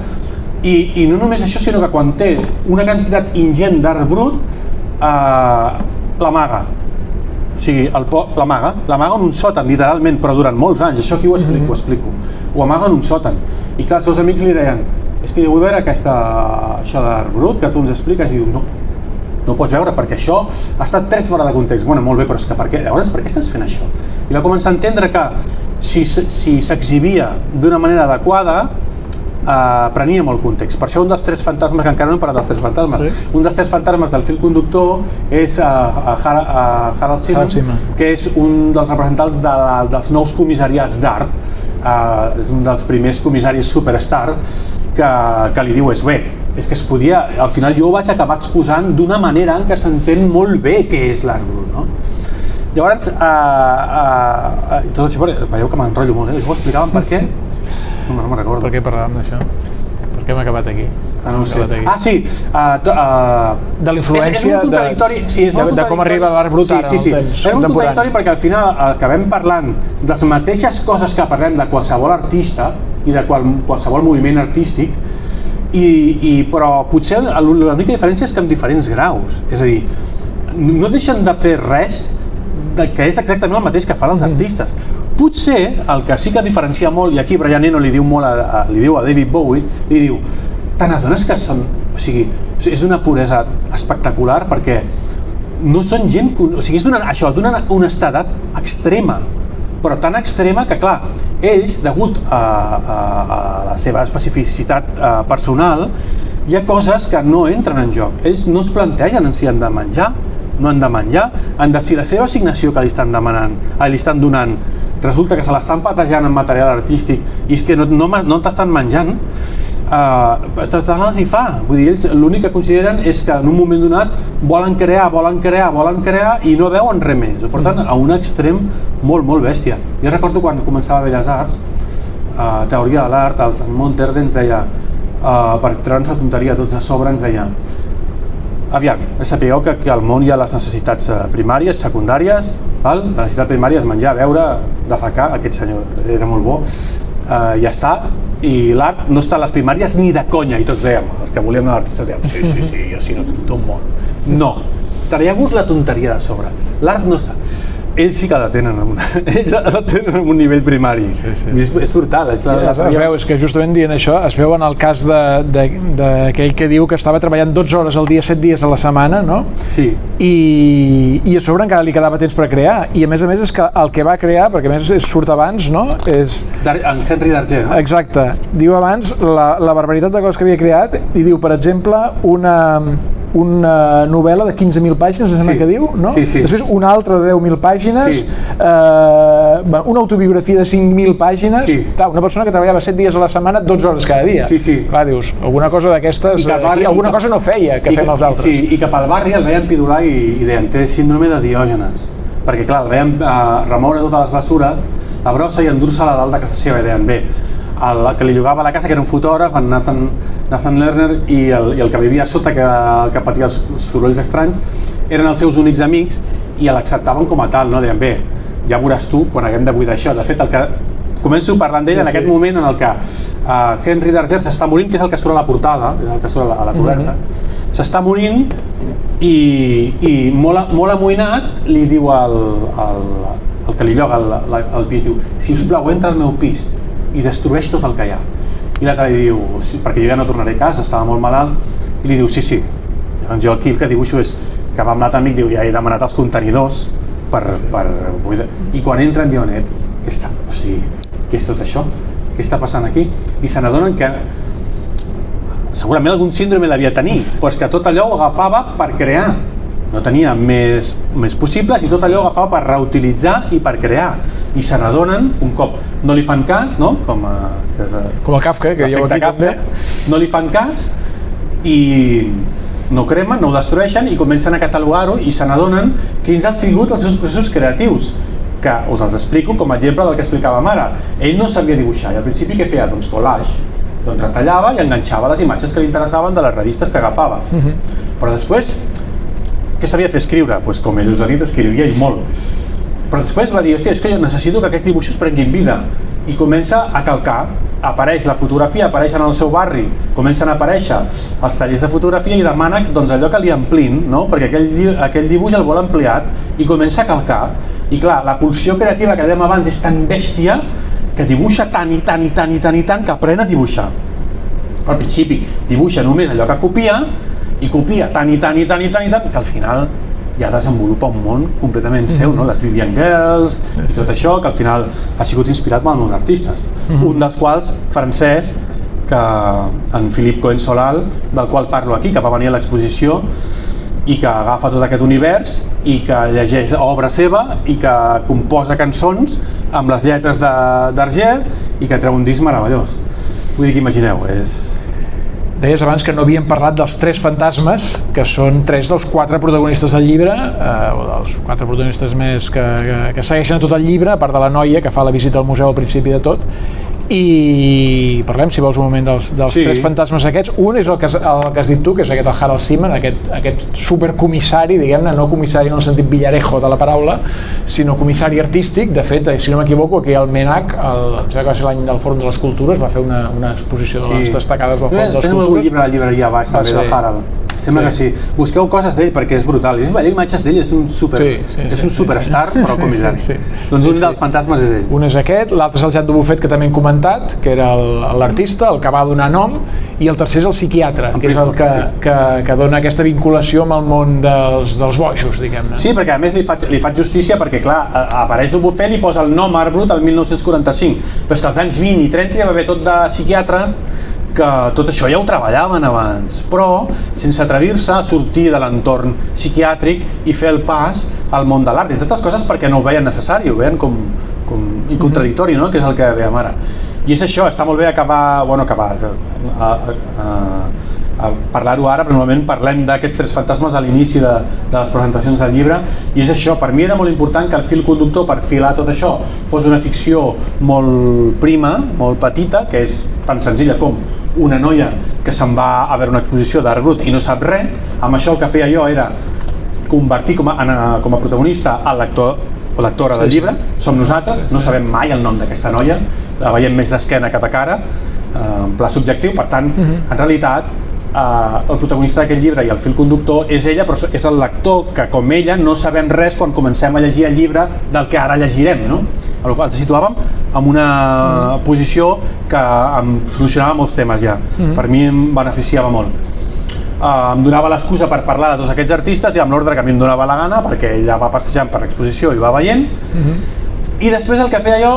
i no només això, sinó que quan té una quantitat ingent d'art brut, l'amaga. O sigui, l'amaga en un sòtan, literalment, però durant molts anys, això aquí ho explico. Ho amaga en un sòtan. I clar, els seus amics li deien, és que jo vull veure això d'art brut que tu ens expliques, i diu, no ho pots veure perquè això ha estat tret fora de context. Bueno, molt bé, però és que llavors per què estàs fent això? I va començar a entendre que si s'exhibia d'una manera adequada prenia molt context. Per això un dels tres fantasmes, que encara no hem parlat dels tres fantasmes, un dels tres fantasmes del fil conductor és Harald Simon, que és un dels representants dels nous comissariats d'art, és un dels primers comissaris superstar que li diu és que es podia, al final jo ho vaig acabar exposant d'una manera en què s'entén molt bé què és l'art brut, no? Llavors, tot això, veieu que m'enrotllo molt, ho explicaven per què? No me'n recordo. Per què parlàvem d'això? que hem acabat aquí. No ho sé. Sí. De l'influència de com arriba l'art brut ara en el temps. És un contradictori perquè al final acabem parlant de les mateixes coses que parlem de qualsevol artista i de qualsevol moviment artístic, però potser l'única diferència és que amb diferents graus. És a dir, no deixen de fer res que és exactament el mateix que fan els artistes. Potser el que sí que diferencia molt, i aquí Brian Eno li diu a David Bowie, li diu, te n'adones que són... O sigui, és d'una puresa espectacular perquè no són gent... O sigui, és d'una honestedat extrema, però tan extrema que, clar, ells, degut a la seva especificitat personal, hi ha coses que no entren en joc. Ells no es plantegen en si han de menjar, no han de menjar, si la seva assignació que li estan donant resulta que se l'estan patejant en material artístic i és que no t'estan menjant, tant els hi fa. Vull dir, ells l'únic que consideren és que en un moment donat volen crear i no veuen res més. Per tant, a un extrem molt, molt bèstia. Jo recordo quan començava Belles Arts, Teoria de l'Art, el Monter ens deia, per treure'ns la tonteria tots a sobre, ens deia: aviam, sapigueu que al món hi ha les necessitats primàries, secundàries, la necessitat primària és menjar, beure, defecar, aquest senyor era molt bo, ja està, i l'art no està a les primàries ni de conya, i tots dèiem, els que volíem anar a l'artista dèiem, sí, jo sí, no, tot món. No, traieu-vos la tonteria de sobre, l'art no està. Ells sí que la tenen en un nivell primari. És brutal. Es veu, és que justament dient això, es veu en el cas d'aquell que diu que estava treballant 12 hores al dia, 7 dies a la setmana, no? Sí. I a sobre encara li quedava temps per crear. I a més és que el que va crear, perquè a més surt abans, no? En Henry Darger, no? Exacte. Diu abans la barbaritat de coses que havia creat i diu, per exemple, una novel·la de 15.000 pàgines, sembla que diu, no? Sí. Després una altra de 10.000 pàgines, una autobiografia de 5.000 pàgines, clar, una persona que treballava 7 dies a la setmana, 12 hores cada dia. Clar, dius, alguna cosa d'aquestes, alguna cosa no feia que fem els altres. Sí, i cap al barri el veien pidolar i deien, té síndrome de Diògenes, perquè clar, el veien remoure tota les bessures, la brossa i endur-se-la dalt de casa seva, i deien, bé, el que li llogava a la casa, que era un fotògraf, en Nathan Lerner, i el que vivia a sota, que patia els sorolls estranys, eren els seus únics amics i l'acceptaven com a tal, no? Deien, bé, ja veuràs tu quan haguem de buidar això. De fet, el que començo parlant d'ell en aquest moment en el que Henry Darger s'està morint, que és el que surt a la portada, és el que surt a la coberta, s'està morint i molt amoïnat li diu el que li lloga al pis, diu, si us plau, entra al meu pis i destrueix tot el que hi ha. I l'altre li diu, perquè jo ja no tornaré a casa, estava molt malalt, i li diu, sí. Llavors jo aquí el que dibuixo és que va amb l'altre amic, diu, ja he demanat els contenidors per buidar. I quan entren diuen, què és tot això? Què està passant aquí? I se n'adonen que segurament algun síndrome devia tenir, però és que tot allò ho agafava per crear. No tenia més possibles i tot allò ho agafava per reutilitzar i per crear. I se n'adonen, un cop no li fan cas, no? Com el Kafka, que dieu aquí també. No li fan cas i no cremen, no ho destrueixen i comencen a catalogar-ho i se n'adonen quins han sigut els seus processos creatius, que us els explico com a exemple del que explicàvem ara. Ell no sabia dibuixar i al principi què feia? Doncs collage. Doncs retallava i enganxava les imatges que li interessaven de les revistes que agafava. Però després, què sabia fer? Escriure. Doncs com ell us ha dit, escrivia i molt. Però després va dir, hòstia, és que jo necessito que aquests dibuixos prenguin vida. I comença a calcar. Apareix la fotografia, apareixen al seu barri, comencen a aparèixer els tallers de fotografia i demana doncs, allò que li amplin, no? Perquè aquell dibuix el vol ampliat i comença a calcar. I clar, la pulsió creativa que dèiem abans és tan bèstia que dibuixa tant que aprèn a dibuixar. Al principi dibuixa només allò que copia i copia tant que al final ja desenvolupa un món completament seu, no? Les Vivian Girls i tot això, que al final ha sigut inspirat per molts artistes. Un dels quals, francès, que en Philippe Cohen-Solal, del qual parlo aquí, que va venir a l'exposició i que agafa tot aquest univers i que llegeix obra seva i que composa cançons amb les lletres d'Arger i que treu un disc meravellós. Vull dir que imagineu, Deies abans que no havíem parlat dels 3 fantasmes, que són 3 dels 4 protagonistes del llibre, o dels 4 protagonistes més que segueixen a tot el llibre, a part de la noia que fa la visita al museu al principi de tot, i parlem, si vols, un moment dels tres fantasmes aquests. Un és el que has dit tu, que és aquest el Harald Seaman, aquest supercomissari, diguem-ne, no comissari en el sentit Villarejo de la paraula, sinó comissari artístic. De fet, si no m'equivoco, aquí al MENAC, em sembla que va ser l'any del Fòrum de les Cultures, va fer una exposició de les destacades del Fòrum de les Cultures. Tenim algun llibre a la llibreria baix també del Harald. Sembla que sí. Busqueu coses d'ell perquè és brutal. I veure imatges d'ell, és un superstar, però comissari. Doncs un dels fantasmes és ell. Un és aquest, l'altre és el Jan de Buffet, que també hem comentat, que era l'artista, el que va donar nom, i el tercer és el psiquiatre, que és el que dona aquesta vinculació amb el món dels bojos, diguem-ne. Sí, perquè a més li faig justícia perquè, clar, apareix de Buffet i posa el nom Art Brut el 1945, però és que als anys 20 i 30 hi va haver tot de psiquiatres que tot això ja ho treballaven abans, però sense atrevir-se a sortir de l'entorn psiquiàtric i fer el pas al món de l'art, entre altres coses perquè no ho veien necessari, ho veien com contradictori, no? Que és el que veiem ara. I és això, està molt bé acabar a parlar-ho ara, però normalment parlem d'aquests tres fantasmes a l'inici de les presentacions del llibre, i és això, per mi era molt important que el fil conductor per filar tot això fos una ficció molt prima, molt petita, que és tan senzilla com una noia que se'n va a veure una exposició d'art brut i no sap res. Amb això el que feia jo era convertir com a protagonista el lector o lectora del llibre, som nosaltres, no sabem mai el nom d'aquesta noia, la veiem més d'esquena que de cara, en pla subjectiu, per tant, en realitat, el protagonista d'aquest llibre i el fil conductor és ella, però és el lector que, com ella, no sabem res quan comencem a llegir el llibre del que ara llegirem, no? A la qual ens situàvem en una posició que em solucionava molts temes ja. Per mi em beneficiava molt. Em donava l'excusa per parlar de tots aquests artistes i amb l'ordre que a mi em donava la gana, perquè ella va passejant per l'exposició i va veient. I després el que feia jo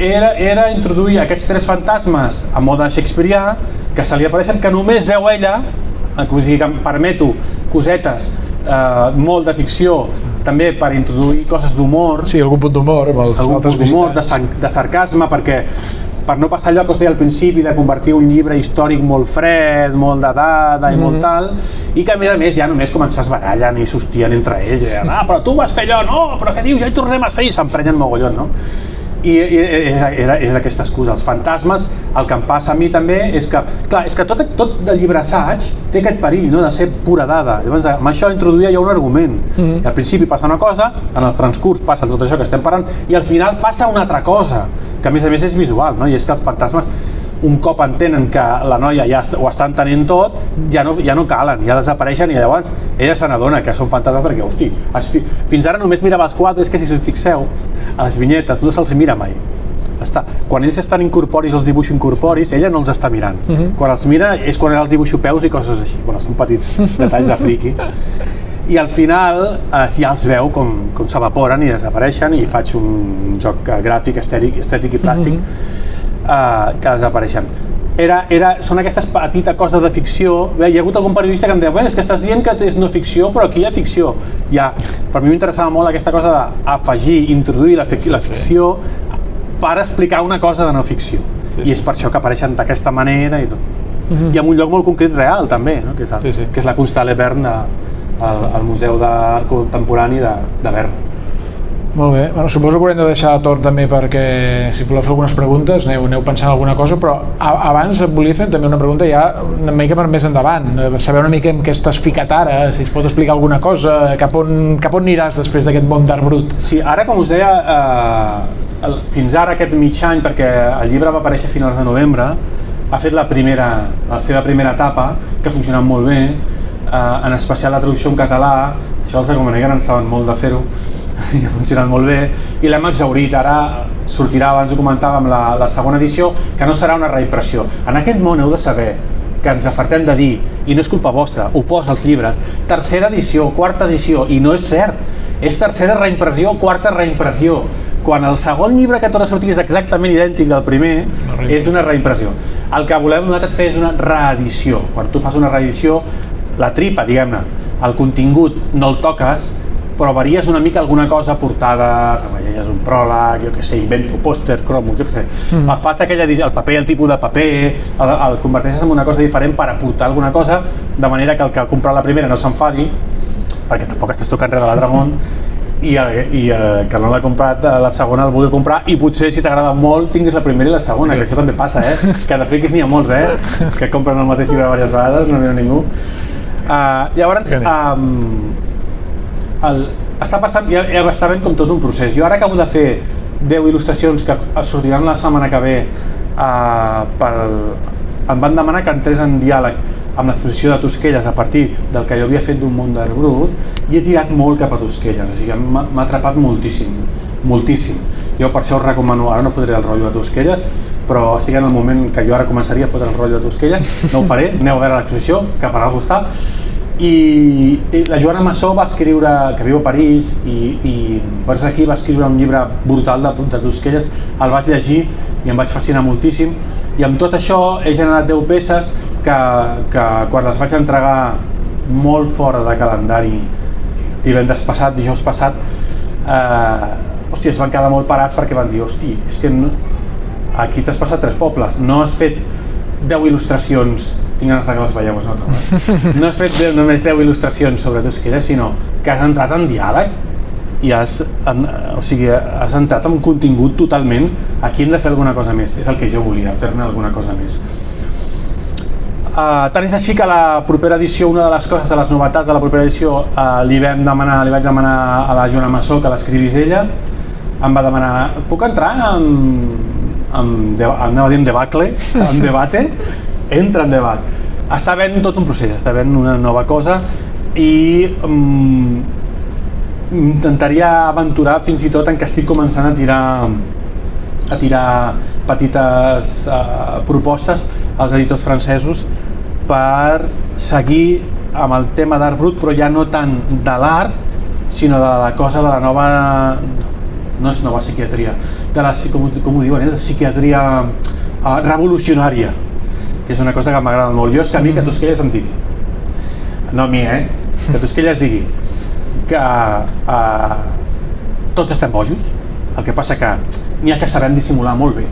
era introduir aquests tres fantasmes a mode shakespearià que se li apareixen, que només veu ella, o sigui que em permeto cosetes, molt de ficció, també per introduir coses d'humor. Sí, algun punt d'humor amb els altres visitants. De sarcasme, perquè per no passar allò que us deia al principi de convertir un llibre històric molt fred, molt de dada i molt tal, i que a més ja només començar a es barallen i s'hostien entre ells, però tu vas fer allò, no, però què dius, ja hi tornem a ser, i s'emprenyen mogollon, no? I és aquesta excusa. Els fantasmes, el que em passa a mi també és que, clar, és que tot el llibre assaig té aquest perill, no?, de ser pura dada. Llavors, amb això introduïa ja un argument. I al principi passa una cosa, en el transcurs passa tot això que estem parlant, i al final passa una altra cosa, que a més és visual, no? I és que els fantasmes, un cop entenen que la noia ja ho està entenent tot, ja no calen, ja desapareixen, i llavors ella se n'adona que són fantasmes perquè, hosti, fins ara només mirava els quadres, que si us fixeu, a les vinyetes no se'ls mira mai. Quan ells estan incorporis, els dibuixos incorporis, ella no els està mirant. Quan els mira és quan els dibuixo peus i coses així, són petits detalls de friqui. I al final ja els veu com s'evaporen i desapareixen, i faig un joc gràfic, estètic i plàstic que desapareixen. Són aquestes petites coses de ficció. Hi ha hagut algun periodista que em deia, és que estàs dient que és no ficció, però aquí hi ha ficció. Per mi m'interessava molt aquesta cosa d'afegir, introduir la ficció per explicar una cosa de no ficció. I és per això que apareixen d'aquesta manera i tot. I en un lloc molt concret real també, que és la Kunsthalle Bern, al Museu d'Art Contemporani de Bern. Molt bé, suposo que haurem de deixar de torn també perquè si voleu fer algunes preguntes aneu pensant alguna cosa, però abans et volia fer també una pregunta ja una mica per més endavant, saber una mica en què estàs ficat ara, si es pot explicar alguna cosa, cap on aniràs després d'aquest món d'art brut. Sí, ara com us deia, fins ara aquest mig any, perquè el llibre va aparèixer a finals de novembre, ha fet la seva primera etapa, que ha funcionat molt bé, en especial la traducció en català, això els de Comanegra en saben molt de fer-ho, i ha funcionat molt bé, i l'hem exhaurit. Ara sortirà, abans ho comentàvem, la segona edició, que no serà una reimpressió. En aquest món heu de saber que ens afartem de dir, i no és culpa vostra, ho posa als llibres, tercera edició, quarta edició, i no és cert, és tercera reimpressió, quarta reimpressió. Quan el segon llibre que torna a sortir és exactament idèntic del primer, és una reimpressió. El que volem nosaltres fer és una reedició. Quan tu fas una reedició, la tripa, diguem-ne, el contingut no el toques, però varies una mica alguna cosa, portades, afegeixes un pròleg, jo què sé, invento pòsters, cromos, jo què sé. Fas el paper, el tipus de paper, el converteixes en una cosa diferent per aportar alguna cosa, de manera que el que ha comprat la primera no s'enfadi, perquè tampoc estàs tocant res de l'altre món, que no l'ha comprat, la segona el vulgui comprar, i potser si t'agrada molt tinguis la primera i la segona, que això també passa, que de friquis n'hi ha molts, que compren el mateix llibre diverses vegades, no n'hi ha ningú. Llavors, està passant, ja està ben com tot un procés. Jo ara acabo de fer 10 il·lustracions que sortiran la setmana que ve. Em van demanar que entrés en diàleg amb l'exposició de Tosquelles a partir del que jo havia fet d'un món d'art brut, i he tirat molt cap a Tosquelles, o sigui, m'ha atrapat moltíssim, moltíssim. Jo per això us recomano, ara no fotré el rotllo de Tosquelles, però estic en el moment que jo ara començaria a fotre el rotllo de Tosquelles, no ho faré, aneu a veure l'exposició, que per algú està. I la Joana Massó va escriure, que viu a París, i per aquí va escriure un llibre brutal de Tosquelles, el vaig llegir i em vaig fascinar moltíssim, i amb tot això he generat 10 peces que quan les vaig entregar molt fora de calendari divendres passat, dijous passat, es van quedar molt parats perquè van dir, hosti, és que aquí t'has passat 3 pobles, no has fet 10 il·lustracions, tinc ganes que les veieu, no has fet només 10 il·lustracions sobre Tosquelles, sinó que has entrat en diàleg i has entrat en un contingut totalment. Aquí hem de fer alguna cosa més, és el que jo volia, fer-ne alguna cosa més. Tant és així que la propera edició, una de les coses, de les novetats de la propera edició, li vaig demanar a la Joana Massó que l'escrivís ella. Em va demanar, puc entrar en debate? Entra en debat. Està havent tot un procés, està havent una nova cosa, i intentaria aventurar fins i tot en què estic començant a tirar petites propostes als editors francesos per seguir amb el tema d'art brut, però ja no tant de l'art, sinó de la cosa de la nova, no és nova psiquiatria, de la, com ho diuen, de psiquiatria revolucionària, que és una cosa que m'agrada molt. Jo és que a mi que Tosquelles em digui, no a mi, que Tosquelles digui que tots estem bojos, el que passa que n'hi ha que sabem dissimular molt bé,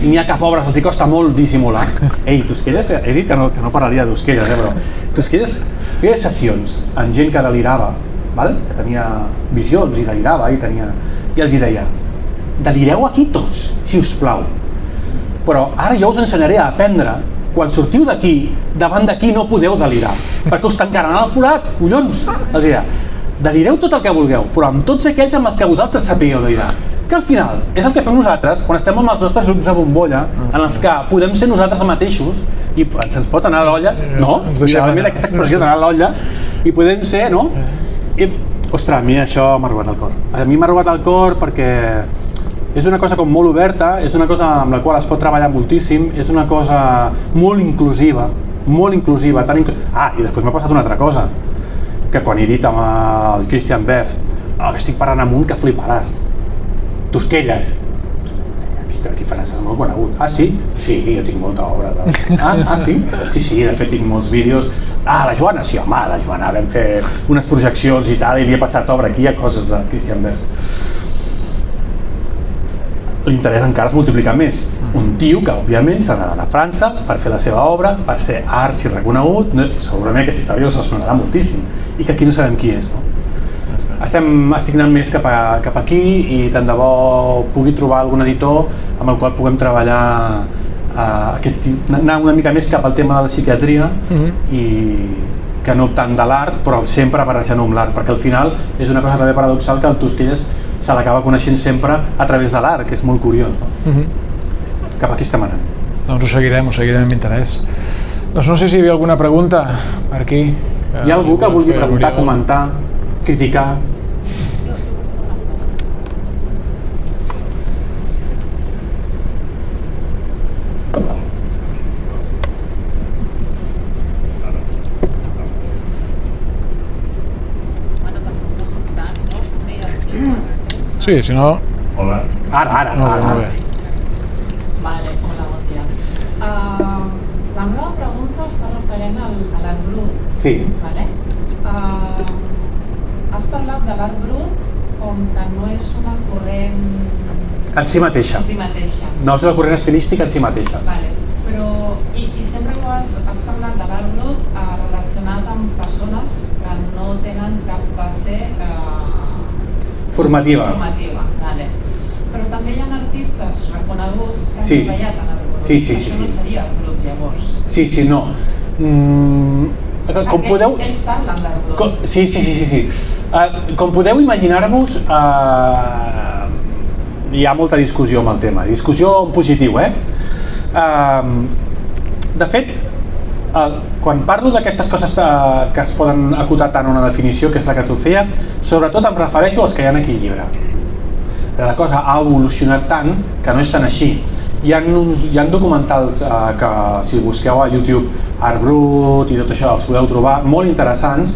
i n'hi ha que pobres els hi costa molt dissimular. Ei, Tosquelles, he dit que no parlaria de Tosquelles, però Tosquelles feia sessions amb gent que delirava, que tenia visions i delirava, i els hi deia, delireu aquí tots, si us plau, però ara jo us ensenyaré a aprendre, quan sortiu d'aquí, davant d'aquí no podeu delirar, perquè us tancaran al forat, collons, els deia, delireu tot el que vulgueu, però amb tots aquells amb els que vosaltres sapigueu delirar, que al final és el que fem nosaltres quan estem amb els nostres grups de bombolla, en els que podem ser nosaltres mateixos i se'ns pot anar a l'olla, no? Realment aquesta expressió d'anar a l'olla, i podem ser, no? I, ostres, a mi això m'ha robat el cor. A mi m'ha robat el cor perquè és una cosa com molt oberta, és una cosa amb la qual es pot treballar moltíssim, és una cosa molt inclusiva, i després m'ha passat una altra cosa, que quan he dit amb el Christian Berst, que estic parlant amb un que fliparàs, Tosquelles, aquí faràs, és molt conegut. Ah, sí? Sí, jo tinc molta obra. Ah, sí? Sí, de fet tinc molts vídeos. La Joana, sí, home, la Joana, vam fer unes projeccions i tal, i li he passat obra, aquí hi ha coses de Christian Berst. L'interès encara es multiplica més. Un tio que, òbviament, s'ha d'anar a França per fer la seva obra, per ser arxireconegut, segurament aquesta història us sonarà moltíssim, i que aquí no sabem qui és, no? Estic anant més cap aquí, i tant de bo pugui trobar algun editor amb el qual puguem treballar anar una mica més cap al tema de la psiquiatria, i que no tant de l'art, però sempre barrejant-ho amb l'art, perquè al final és una cosa també paradoxal que el Tosquelles se l'acaba coneixent sempre a través de l'art, que és molt curiós, no? Cap aquí estem anant. Doncs ho seguirem amb interès. Doncs no sé si hi havia alguna pregunta per aquí. Hi ha algú que vulgui preguntar, comentar, criticar? Sí, si no... Hola. Ara. Vale, hola, bon dia. La meva pregunta està referent a l'art brut. Sí. Vale? Has parlat de l'art brut com que no és una corrent... En si mateixa. No és una corrent estilística en si mateixa. Vale, però... I sempre que has parlat de l'art brut relacionat amb persones que no tenen cap base Formativa. Vale. Però també hi ha artistes reconeguts que han Sí. treballat en el brut. Sí. Això no seria el brut, llavors. Sí, no. Com podeu... Ells parlen del brut. Sí. Com podeu imaginar-vos, hi ha molta discussió amb el tema. Discussió en positiu, De fet, quan parlo d'aquestes coses que es poden acotar tant a una definició, que és la que tu feies, sobretot em refereixo als que hi ha aquí al llibre. La cosa ha evolucionat tant que no és tan així. Hi ha documentals que, si busqueu a YouTube, Art Brut i tot això, els podeu trobar, molt interessants,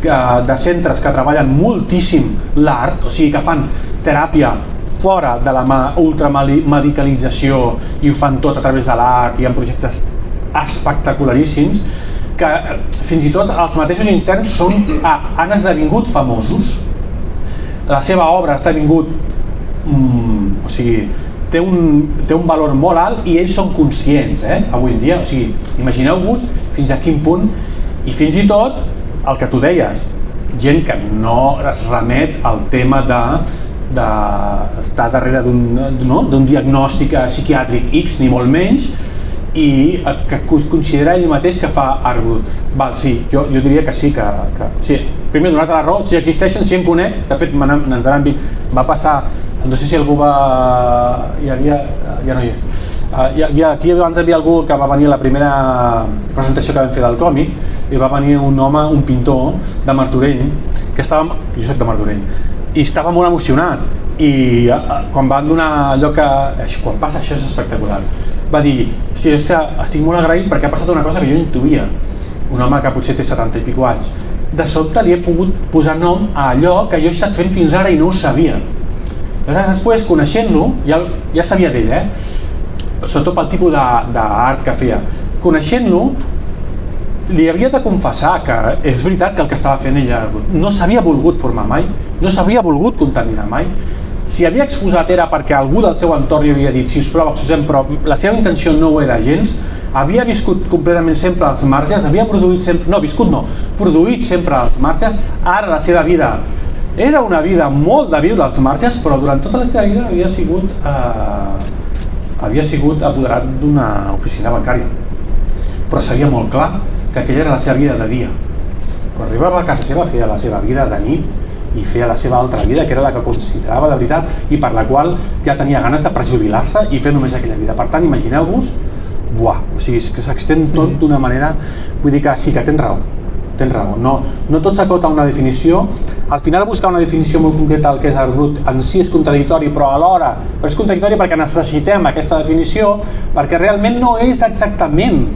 de centres que treballen moltíssim l'art, o sigui que fan teràpia fora de la ultramedicalització i ho fan tot a través de l'art i en projectes espectacularíssims, que fins i tot els mateixos interns han esdevingut famosos. La seva obra ha esdevingut, o sigui, té un valor molt alt i ells són conscients, avui en dia. O sigui, imagineu-vos fins a quin punt, i fins i tot el que tu deies, gent que no es remet al tema d'estar darrere d'un diagnòstic psiquiàtric X, ni molt menys, i que considera ell mateix que fa art brut. Sí, jo diria que sí, sí. Primer, donar-te la raó, si existeixen, si en conec, de fet, ens han vist, va passar, no sé si algú va... ja no hi és. Aquí abans hi havia algú que va venir a la primera presentació que vam fer del còmic i va venir un home, un pintor de Martorell, que jo soc de Martorell, i estava molt emocionat, i quan van donar allò que... quan passa això és espectacular, va dir, hòstia, és que estic molt agraït perquè ha passat una cosa que jo intuïa. Un home que potser té 70 i pico anys. De sobte li he pogut posar nom a allò que jo he estat fent fins ara i no ho sabia. Aleshores, després, coneixent-lo, ja sabia d'ell, sobretot pel tipus d'art que feia. Coneixent-lo, li havia de confessar que és veritat que el que estava fent ella no s'havia volgut formar mai, no s'havia volgut contaminar mai. Si havia exposat era perquè algú del seu entorn li havia dit sisplau, exposem, però la seva intenció no ho era gens, havia viscut completament sempre als marges, havia produït sempre, produït sempre als marges. Ara la seva vida era una vida molt de viure als marges, però durant tota la seva vida havia sigut apoderat d'una oficina bancària, però sabia molt clar que aquella era la seva vida de dia, però arribava a casa seva, feia la seva vida de nit i feia la seva altra vida, que era la que considerava de veritat i per la qual ja tenia ganes de prejubilar-se i fer només aquella vida. Per tant, imagineu-vos, o sigui, és que s'extén tot d'una manera, vull dir que sí, que tens raó, no tot s'acota a una definició. Al final buscar una definició molt concreta del que és art brut en si és contradictori, però alhora és contradictori perquè necessitem aquesta definició, perquè realment no és exactament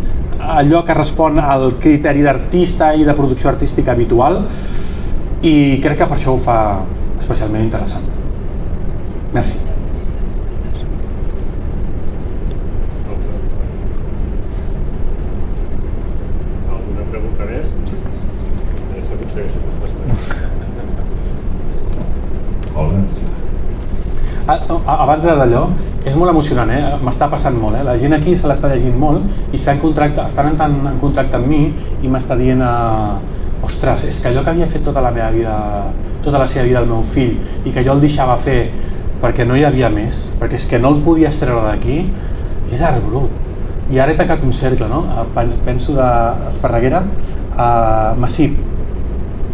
allò que respon al criteri d'artista i de producció artística habitual, i crec que per això ho fa especialment interessant. Merci. Alguna pregunta més? S'aconsegueix Abans d'allò, és molt emocionant, m'està passant molt, la gent aquí se l'està llegint molt i estan entrant en contacte amb mi i m'està dient ostres, és que allò que havia fet tota la seva vida el meu fill i que jo el deixava fer perquè no hi havia més, perquè és que no el podies treure d'aquí, és art brut. I ara he tancat un cercle, no? Penso d'Esparreguera a Massip,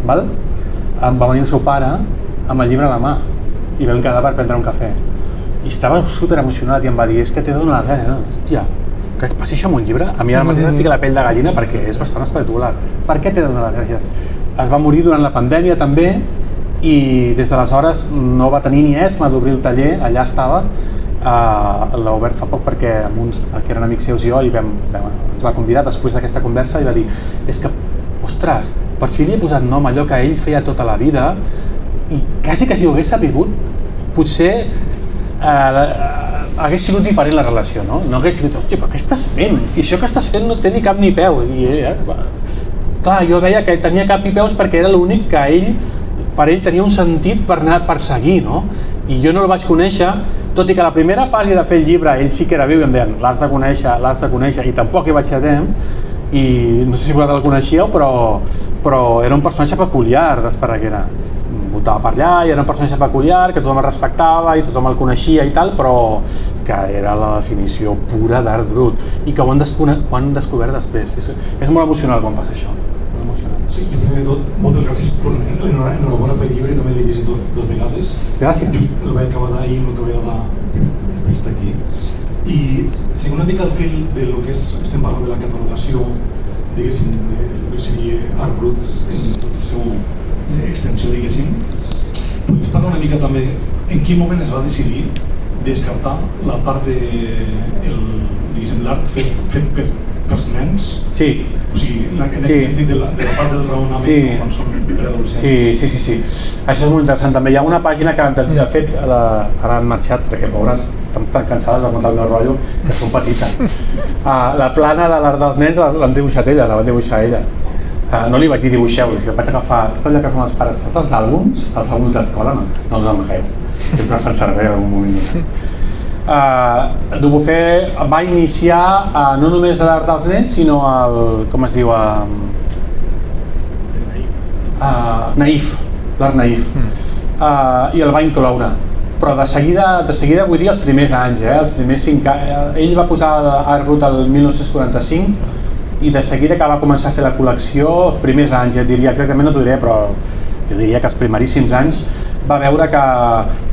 val? Em va venir el seu pare amb el llibre a la mà i vam quedar per prendre un cafè i estava super emocionat i em va dir és que t'he de donar les gràcies, hòstia, que et passi això amb un llibre, a mi ara mateix em fica la pell de gallina perquè és bastant espectacular. Per què t'he de donar les gràcies? Es va morir durant la pandèmia també i des d'aleshores no va tenir ni esma d'obrir el taller, allà estava, l'ha obert fa poc perquè amb uns que eren amics seus i jo ens va convidar després d'aquesta conversa i va dir és que, ostres, per fi li he posat nom a allò que ell feia tota la vida i quasi que si ho hagués sabut potser hagués sigut diferent la relació, no? No hagués sigut, hòstia, però què estàs fent? Si això que estàs fent no té ni cap ni peu. Clar, jo veia que tenia cap i peus perquè era l'únic que per ell tenia un sentit per anar a perseguir, no? I jo no el vaig conèixer, tot i que la primera fase de fer el llibre ell sí que era viu i em deien l'has de conèixer, i tampoc hi vaig a temps, i no sé si vosaltres el coneixíeu, però era un personatge peculiar d'Esparreguera. voltava per allà i era un personatge peculiar, que tothom el respectava i tothom el coneixia i tal, però que era la definició pura d'art brut i que ho han descobert després. És molt emocional quan passa això. Molt emocional. Sí, i primer de tot, moltes gràcies per enhorabona pel llibre, també l'he llegit dos vegades. Gràcies. Just el vaig acabar d'ahir i una altra vegada està aquí. I seguint una mica el fil de lo que estem parlant de la catalogació, diguéssim, de lo que seria art brut en tot el seu extensió, diguéssim, podries parlar una mica també en quin moment es va decidir descartar la part de l'art fet pels nens? Sí. O sigui, en aquest sentit de la part del raonament quan són preadolescents. Sí. Això és molt interessant. També hi ha una pàgina que de fet ara han marxat perquè pobres estan tan cansades de muntar el meu rotllo que són petites. La plana de l'art dels nens l'han dibuixat ella, la van dibuixar ella. No li vaig dir dibuixeu, vaig agafar tot allò que fan els pares, tots els àlbums d'escola, no els amagueu, sempre fan servei en algun moment. Dubuffet va iniciar no només l'art dels nens, sinó com es diu, naïf, l'art naïf, i el va incloure. Però de seguida vull dir els primers anys, els primers 5 anys. Ell va posar art brut el 1945 i de seguida que va començar a fer la col·lecció, els primers anys, ja et diria, exactament no t'ho diré, però jo diria que els primeríssims anys va veure que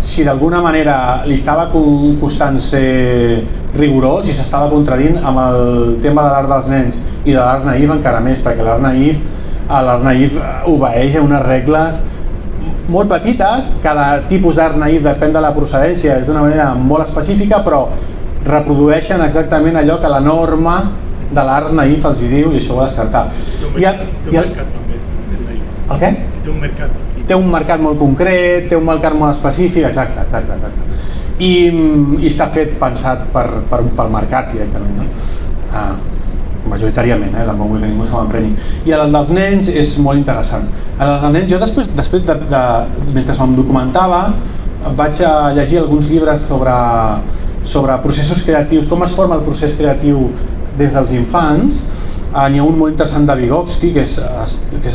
si d'alguna manera li estava costant ser rigorós i s'estava contradint amb el tema de l'art dels nens i de l'art naïf encara més, perquè l'art naïf obeeix a unes regles molt petites. Cada tipus d'art naïf depèn de la procedència, és d'una manera molt específica, però reprodueixen exactament allò que la norma de l'art naïf els hi diu i això ho va descartar. Té un mercat també, el naïf. El què? Té un mercat. Té un mercat molt concret, té un mercat molt específic, exacte. I està pensat pel mercat directament, no? Majoritàriament, tampoc vull que ningú se m'empreni. I el dels nens és molt interessant. El dels nens, jo després mentre em documentava, vaig a llegir alguns llibres sobre processos creatius, com es forma el procés creatiu des dels infants. N'hi ha un molt interessant de Vygotsky, que és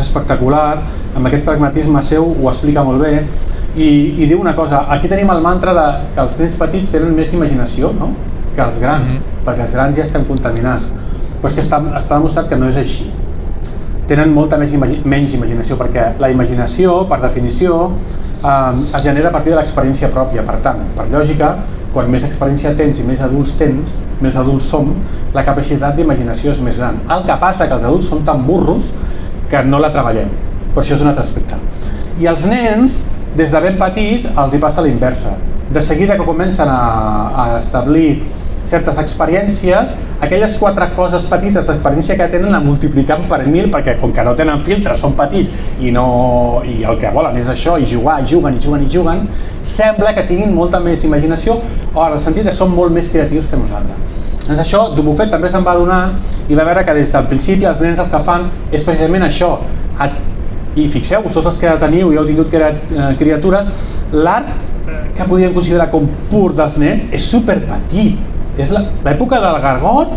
espectacular, amb aquest pragmatisme seu ho explica molt bé, i diu una cosa, aquí tenim el mantra que els nens petits tenen més imaginació, no?, que els grans, perquè els grans ja estem contaminats, però és que està demostrat que no és així. Tenen molta menys imaginació, perquè la imaginació, per definició, es genera a partir de l'experiència pròpia. Per tant, per lògica, quan més experiència tens i més adults som, la capacitat d'imaginació és més gran. El que passa que els adults són tan burros que no la treballem, però això és un altre aspecte. I els nens, des de ben petits, els hi passa a la inversa. De seguida que comencen a establir certes experiències, aquelles 4 coses petites d'experiència que tenen la multipliquen per 1000, perquè com que no tenen filtres, són petits i el que volen és això, i jugar, juguen, sembla que tinguin molta més imaginació, o en el sentit que són molt més creatius que nosaltres. Doncs això, Dubuffet també se'n va adonar i va veure que des del principi els nens el que fan és precisament això. I fixeu-vos, tots els que teniu i heu tingut criatures, l'art que podríem considerar com pur dels nens és superpetit. És l'època del gargot,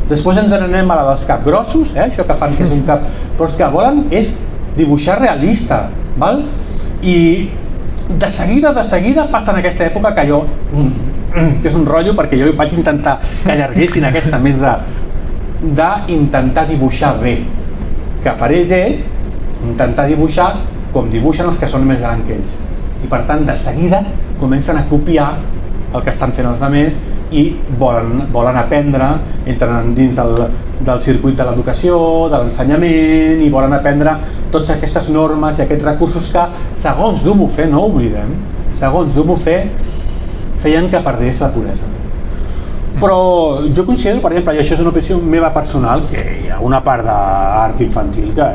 després ens n'anem a la dels capgrossos, això que fan que és un cap, però els que volen és dibuixar realista, val? I de seguida passen aquesta època que jo, que és un rotllo perquè jo vaig intentar que allarguessin aquesta més d'intentar dibuixar bé, que per ells és intentar dibuixar com dibuixen els que són més grans que ells, i per tant de seguida comencen a copiar el que estan fent els altres i volen aprendre, entren dins del circuit de l'educació, de l'ensenyament, i volen aprendre totes aquestes normes i aquests recursos que, segons Dubuffet, no ho oblidem, segons Dubuffet, feien que perdés la puresa. Però jo considero, per exemple, i això és una opinió meva personal, que hi ha una part d'art infantil que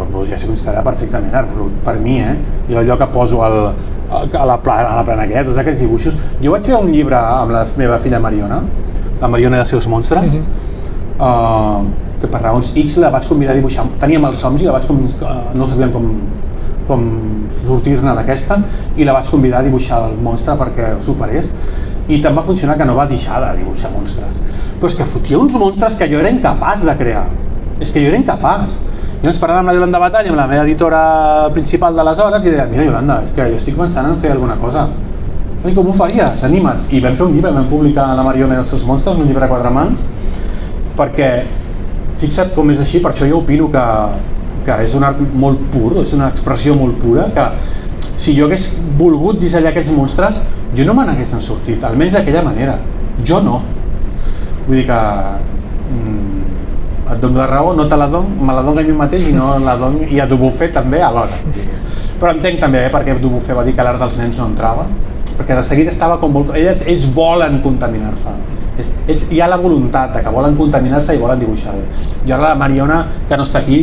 podria ser considerada perfectament art brut, per mi, jo allò que poso a la plana aquesta, tots aquests dibuixos. Jo vaig fer un llibre amb la meva filla Mariona, la Mariona i els seus monstres, que per raons X la vaig convidar a dibuixar. Teníem els somnis i no sabíem com sortir-ne d'aquesta, i la vaig convidar a dibuixar el monstre perquè ho superés, i tant va funcionar que no va deixar de dibuixar monstres. Però és que fotia uns monstres que jo era incapaç de crear. És que jo era incapaç. Jo ens parlàvem amb la Yolanda Batall, amb la meva editora principal d'aleshores, i deia, mira Yolanda, és que jo estic pensant en fer alguna cosa. I com ho faries? Anima't. I vam fer un llibre, vam publicar La Mariona i els seus monstres, un llibre a 4 mans, perquè fixa't com és així, per això jo opino que és un art molt pur, és una expressió molt pura, que si jo hagués volgut dissenyar aquells monstres, jo no me n'haguessin sortit, almenys d'aquella manera. Jo no. Vull dir que et dono la raó, no te la dono, me la dono a mi mateix i no la dono, i a Dubuffet també alhora. Però entenc també perquè Dubuffet va dir que l'art dels nens no entrava, perquè de seguida estava com... Ells volen contaminar-se. Hi ha la voluntat que volen contaminar-se i volen dibuixar bé. Jo ara la Mariona, que no està aquí,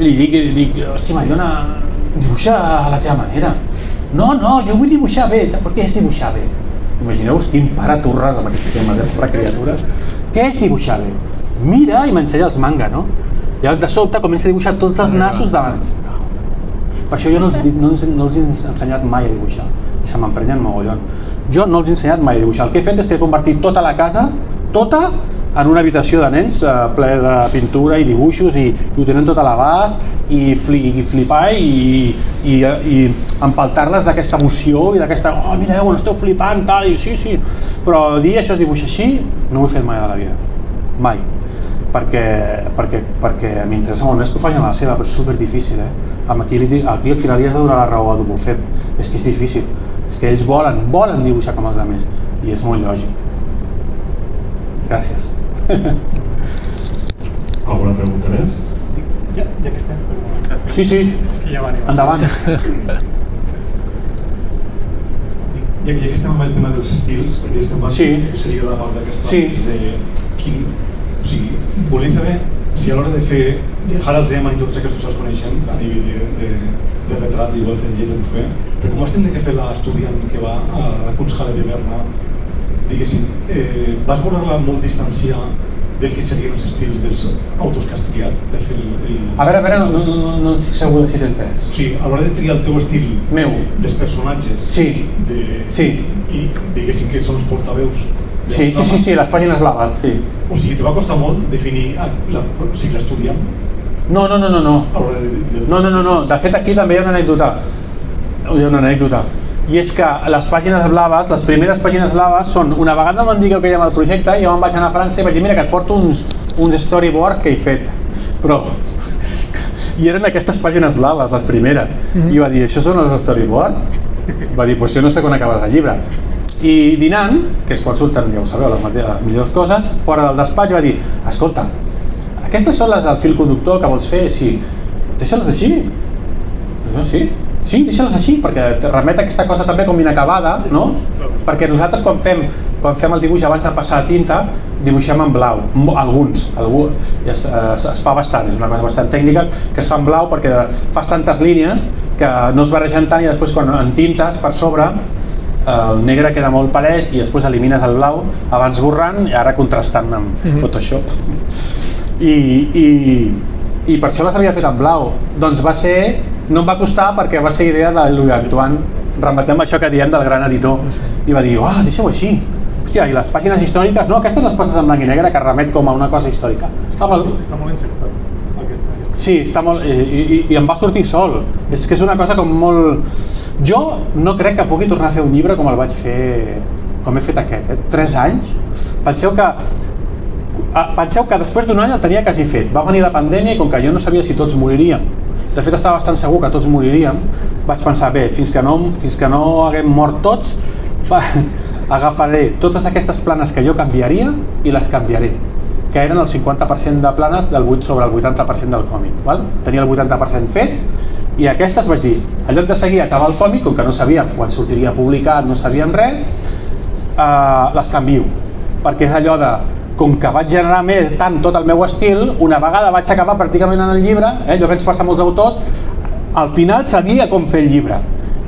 li dic, hòstia Mariona, dibuixa a la teva manera. No, jo vull dibuixar bé. Per què és dibuixar bé? Imagineu-vos quin pare turra amb aquest tema de la criatura. Què és dibuixar bé? Mira, i m'ensenya els manga, no? Llavors de sobte comença a dibuixar tots els nassos davant. Per això jo no els he ensenyat mai a dibuixar. I se m'emprenyen mogollon. Jo no els he ensenyat mai a dibuixar. El que he fet és que he convertit tota la casa, tota, en una habitació de nens ple de pintura i dibuixos i ho tenen tot a l'abast i flipar i empaltar-les d'aquesta emoció i d'aquesta oh mireu, esteu flipant, tal, i sí, però dir això es dibuixa així no ho he fet mai a la vida, mai, perquè m'interessa molt més que ho facin a la seva, però és superdifícil, aquí al final hi has de donar la raó a Dubuffet, és que és difícil, és que ells volen dibuixar com els altres i és molt lògic. Gràcies. Alguna pregunta més? Ja que estem. Sí. És que ja va animar. Endavant. Ja que estem amb el tema dels estils, perquè estem parlant, seria la part d'aquesta de quin... O sigui, volem saber si a l'hora de fer Harald Zeman i tots aquests els coneixem a nivell de retrat, igual que en J. Dubuffet, però com has tindre que fer l'estudiant que va a la Kunsthalle de Berna, diguéssim, vas voler-la molt distanciar del que serien els estils dels autors que has triat per fer el... A veure, no estic segur de si t'he entès. O sigui, a l'hora de triar el teu estil meu, dels personatges i diguéssim que són els portaveus sí, les pàgines blaves, sí. O sigui, te va costar molt definir l'estudiant? No. De fet, aquí també hi ha una anècdota. I és que les pàgines blaves, les primeres pàgines blaves són, una vegada em van dir que queia amb el projecte, jo me'n vaig anar a França i vaig dir, mira que et porto uns storyboards que he fet, però i eren aquestes pàgines blaves, les primeres, i va dir, això són els storyboards? Va dir, pues jo no sé quan acabes el llibre. I dinant, que és quan surten, ja ho sabeu, les millors coses, fora del despatx va dir, escolta, aquestes són les del fil conductor que vols fer, sí, deixa-les així? Sí, deixa-les així, perquè te remet a aquesta cosa també com inacabada, no? Perquè nosaltres quan fem el dibuix abans de passar a tinta, dibuixem en blau, alguns, es fa bastant, és una cosa bastant tècnica, que es fa en blau perquè fas tantes línies que no es barregen tant i després quan en tintes per sobre el negre queda molt palès i després elimines el blau abans borrant i ara contrastant amb Photoshop. I per això les havia fet en blau. Doncs no em va costar perquè va ser idea de Louis Antoine, remetem això que diem del gran editor, i va dir, deixa-ho així. Hòstia, i les pàgines històriques, no, aquestes les poses en blanc i negre que remet com a una cosa històrica. Està molt encertat. Sí, està molt... I em va sortir sol. És que és una cosa com molt... Jo no crec que pugui tornar a fer un llibre com el vaig fer... com he fet aquest, 3 anys. Penseu que després d'un any el tenia quasi fet. Va venir la pandèmia i com que jo no sabia si tots moriríem, de fet estava bastant segur que tots moriríem, vaig pensar, bé, fins que no haguem mort tots, agafaré totes aquestes planes que jo canviaria i les canviaré, que eren el 50% de planes del 8 sobre el 80% del còmic. Val? Tenia el 80% fet i aquestes vaig dir, en lloc de seguir a acabar el còmic, com que no sabíem quan sortiria publicat, no sabíem res, les canvio, perquè és allò de com que vaig generar més tant tot el meu estil, una vegada vaig acabar pràcticament en el llibre, allò que ens passa a molts autors, al final sabia com fer el llibre.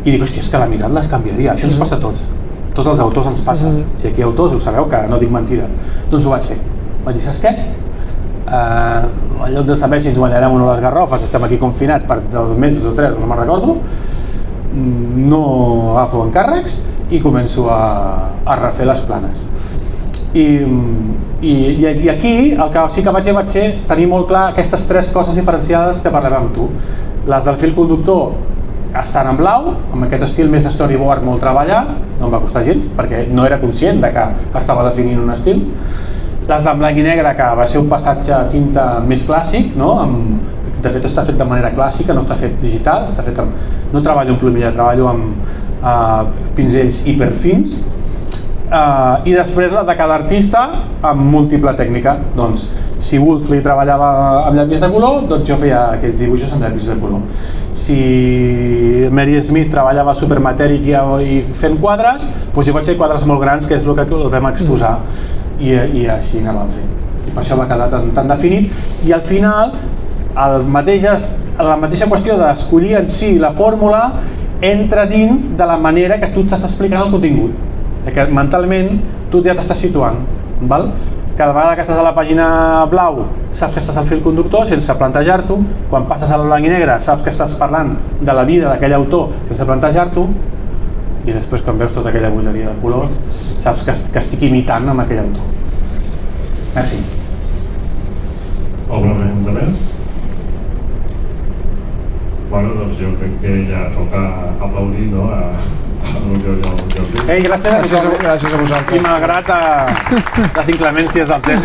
I dic, hòstia, és que la mirada les canviaria, això ens passa a tots. Tots els autors ens passa. Si aquí hi ha autors, ho sabeu, que no dic mentida. Doncs ho vaig fer. Vaig dir, saps què? En lloc de saber si ens guanyarem o no les garrofes, estem aquí confinats per 2 mesos o 3, no me'n recordo, no agafo encàrrecs i començo a refer les planes. I aquí el que sí que vaig ser tenir molt clar aquestes tres coses diferenciades que parlem amb tu. Les del fil conductor estan en blau, amb aquest estil més de storyboard molt treballat, no em va costar gens perquè no era conscient de que estava definint un estil. Les de blanc i negre, que va ser un passatge a tinta més clàssic, no? De fet està fet de manera clàssica, no està fet digital, està fet amb, no treballo amb plomilla, treballo amb pinzells hiperfins. I després la de cada artista amb múltiple tècnica. Doncs si Wolfley treballava amb llapis de color, doncs jo feia aquells dibuixos amb llapis de color. Si Mary Smith treballava supermatèric i fent quadres, doncs jo vaig fer quadres molt grans, que és el que vam exposar, i així anàvem fent. I per això va quedar tan definit. I al final, la mateixa qüestió d'escollir en si la fórmula entra dins de la manera que tu estàs explicant el contingut. Que mentalment tu ja t'estàs situant, val? Cada vegada que estàs a la pàgina blau saps que estàs al fil conductor sense plantejar-t'ho, quan passes al blanc i negre saps que estàs parlant de la vida d'aquell autor sense plantejar-t'ho, i després quan veus tota aquella bogeria de colors saps que estic imitant amb aquell autor. Merci. Alguna pregunta més? Bueno, doncs jo crec que ja toca aplaudir, no? Ei, gràcies a Gràcies a vosaltres. I malgrat les inclemències del temps.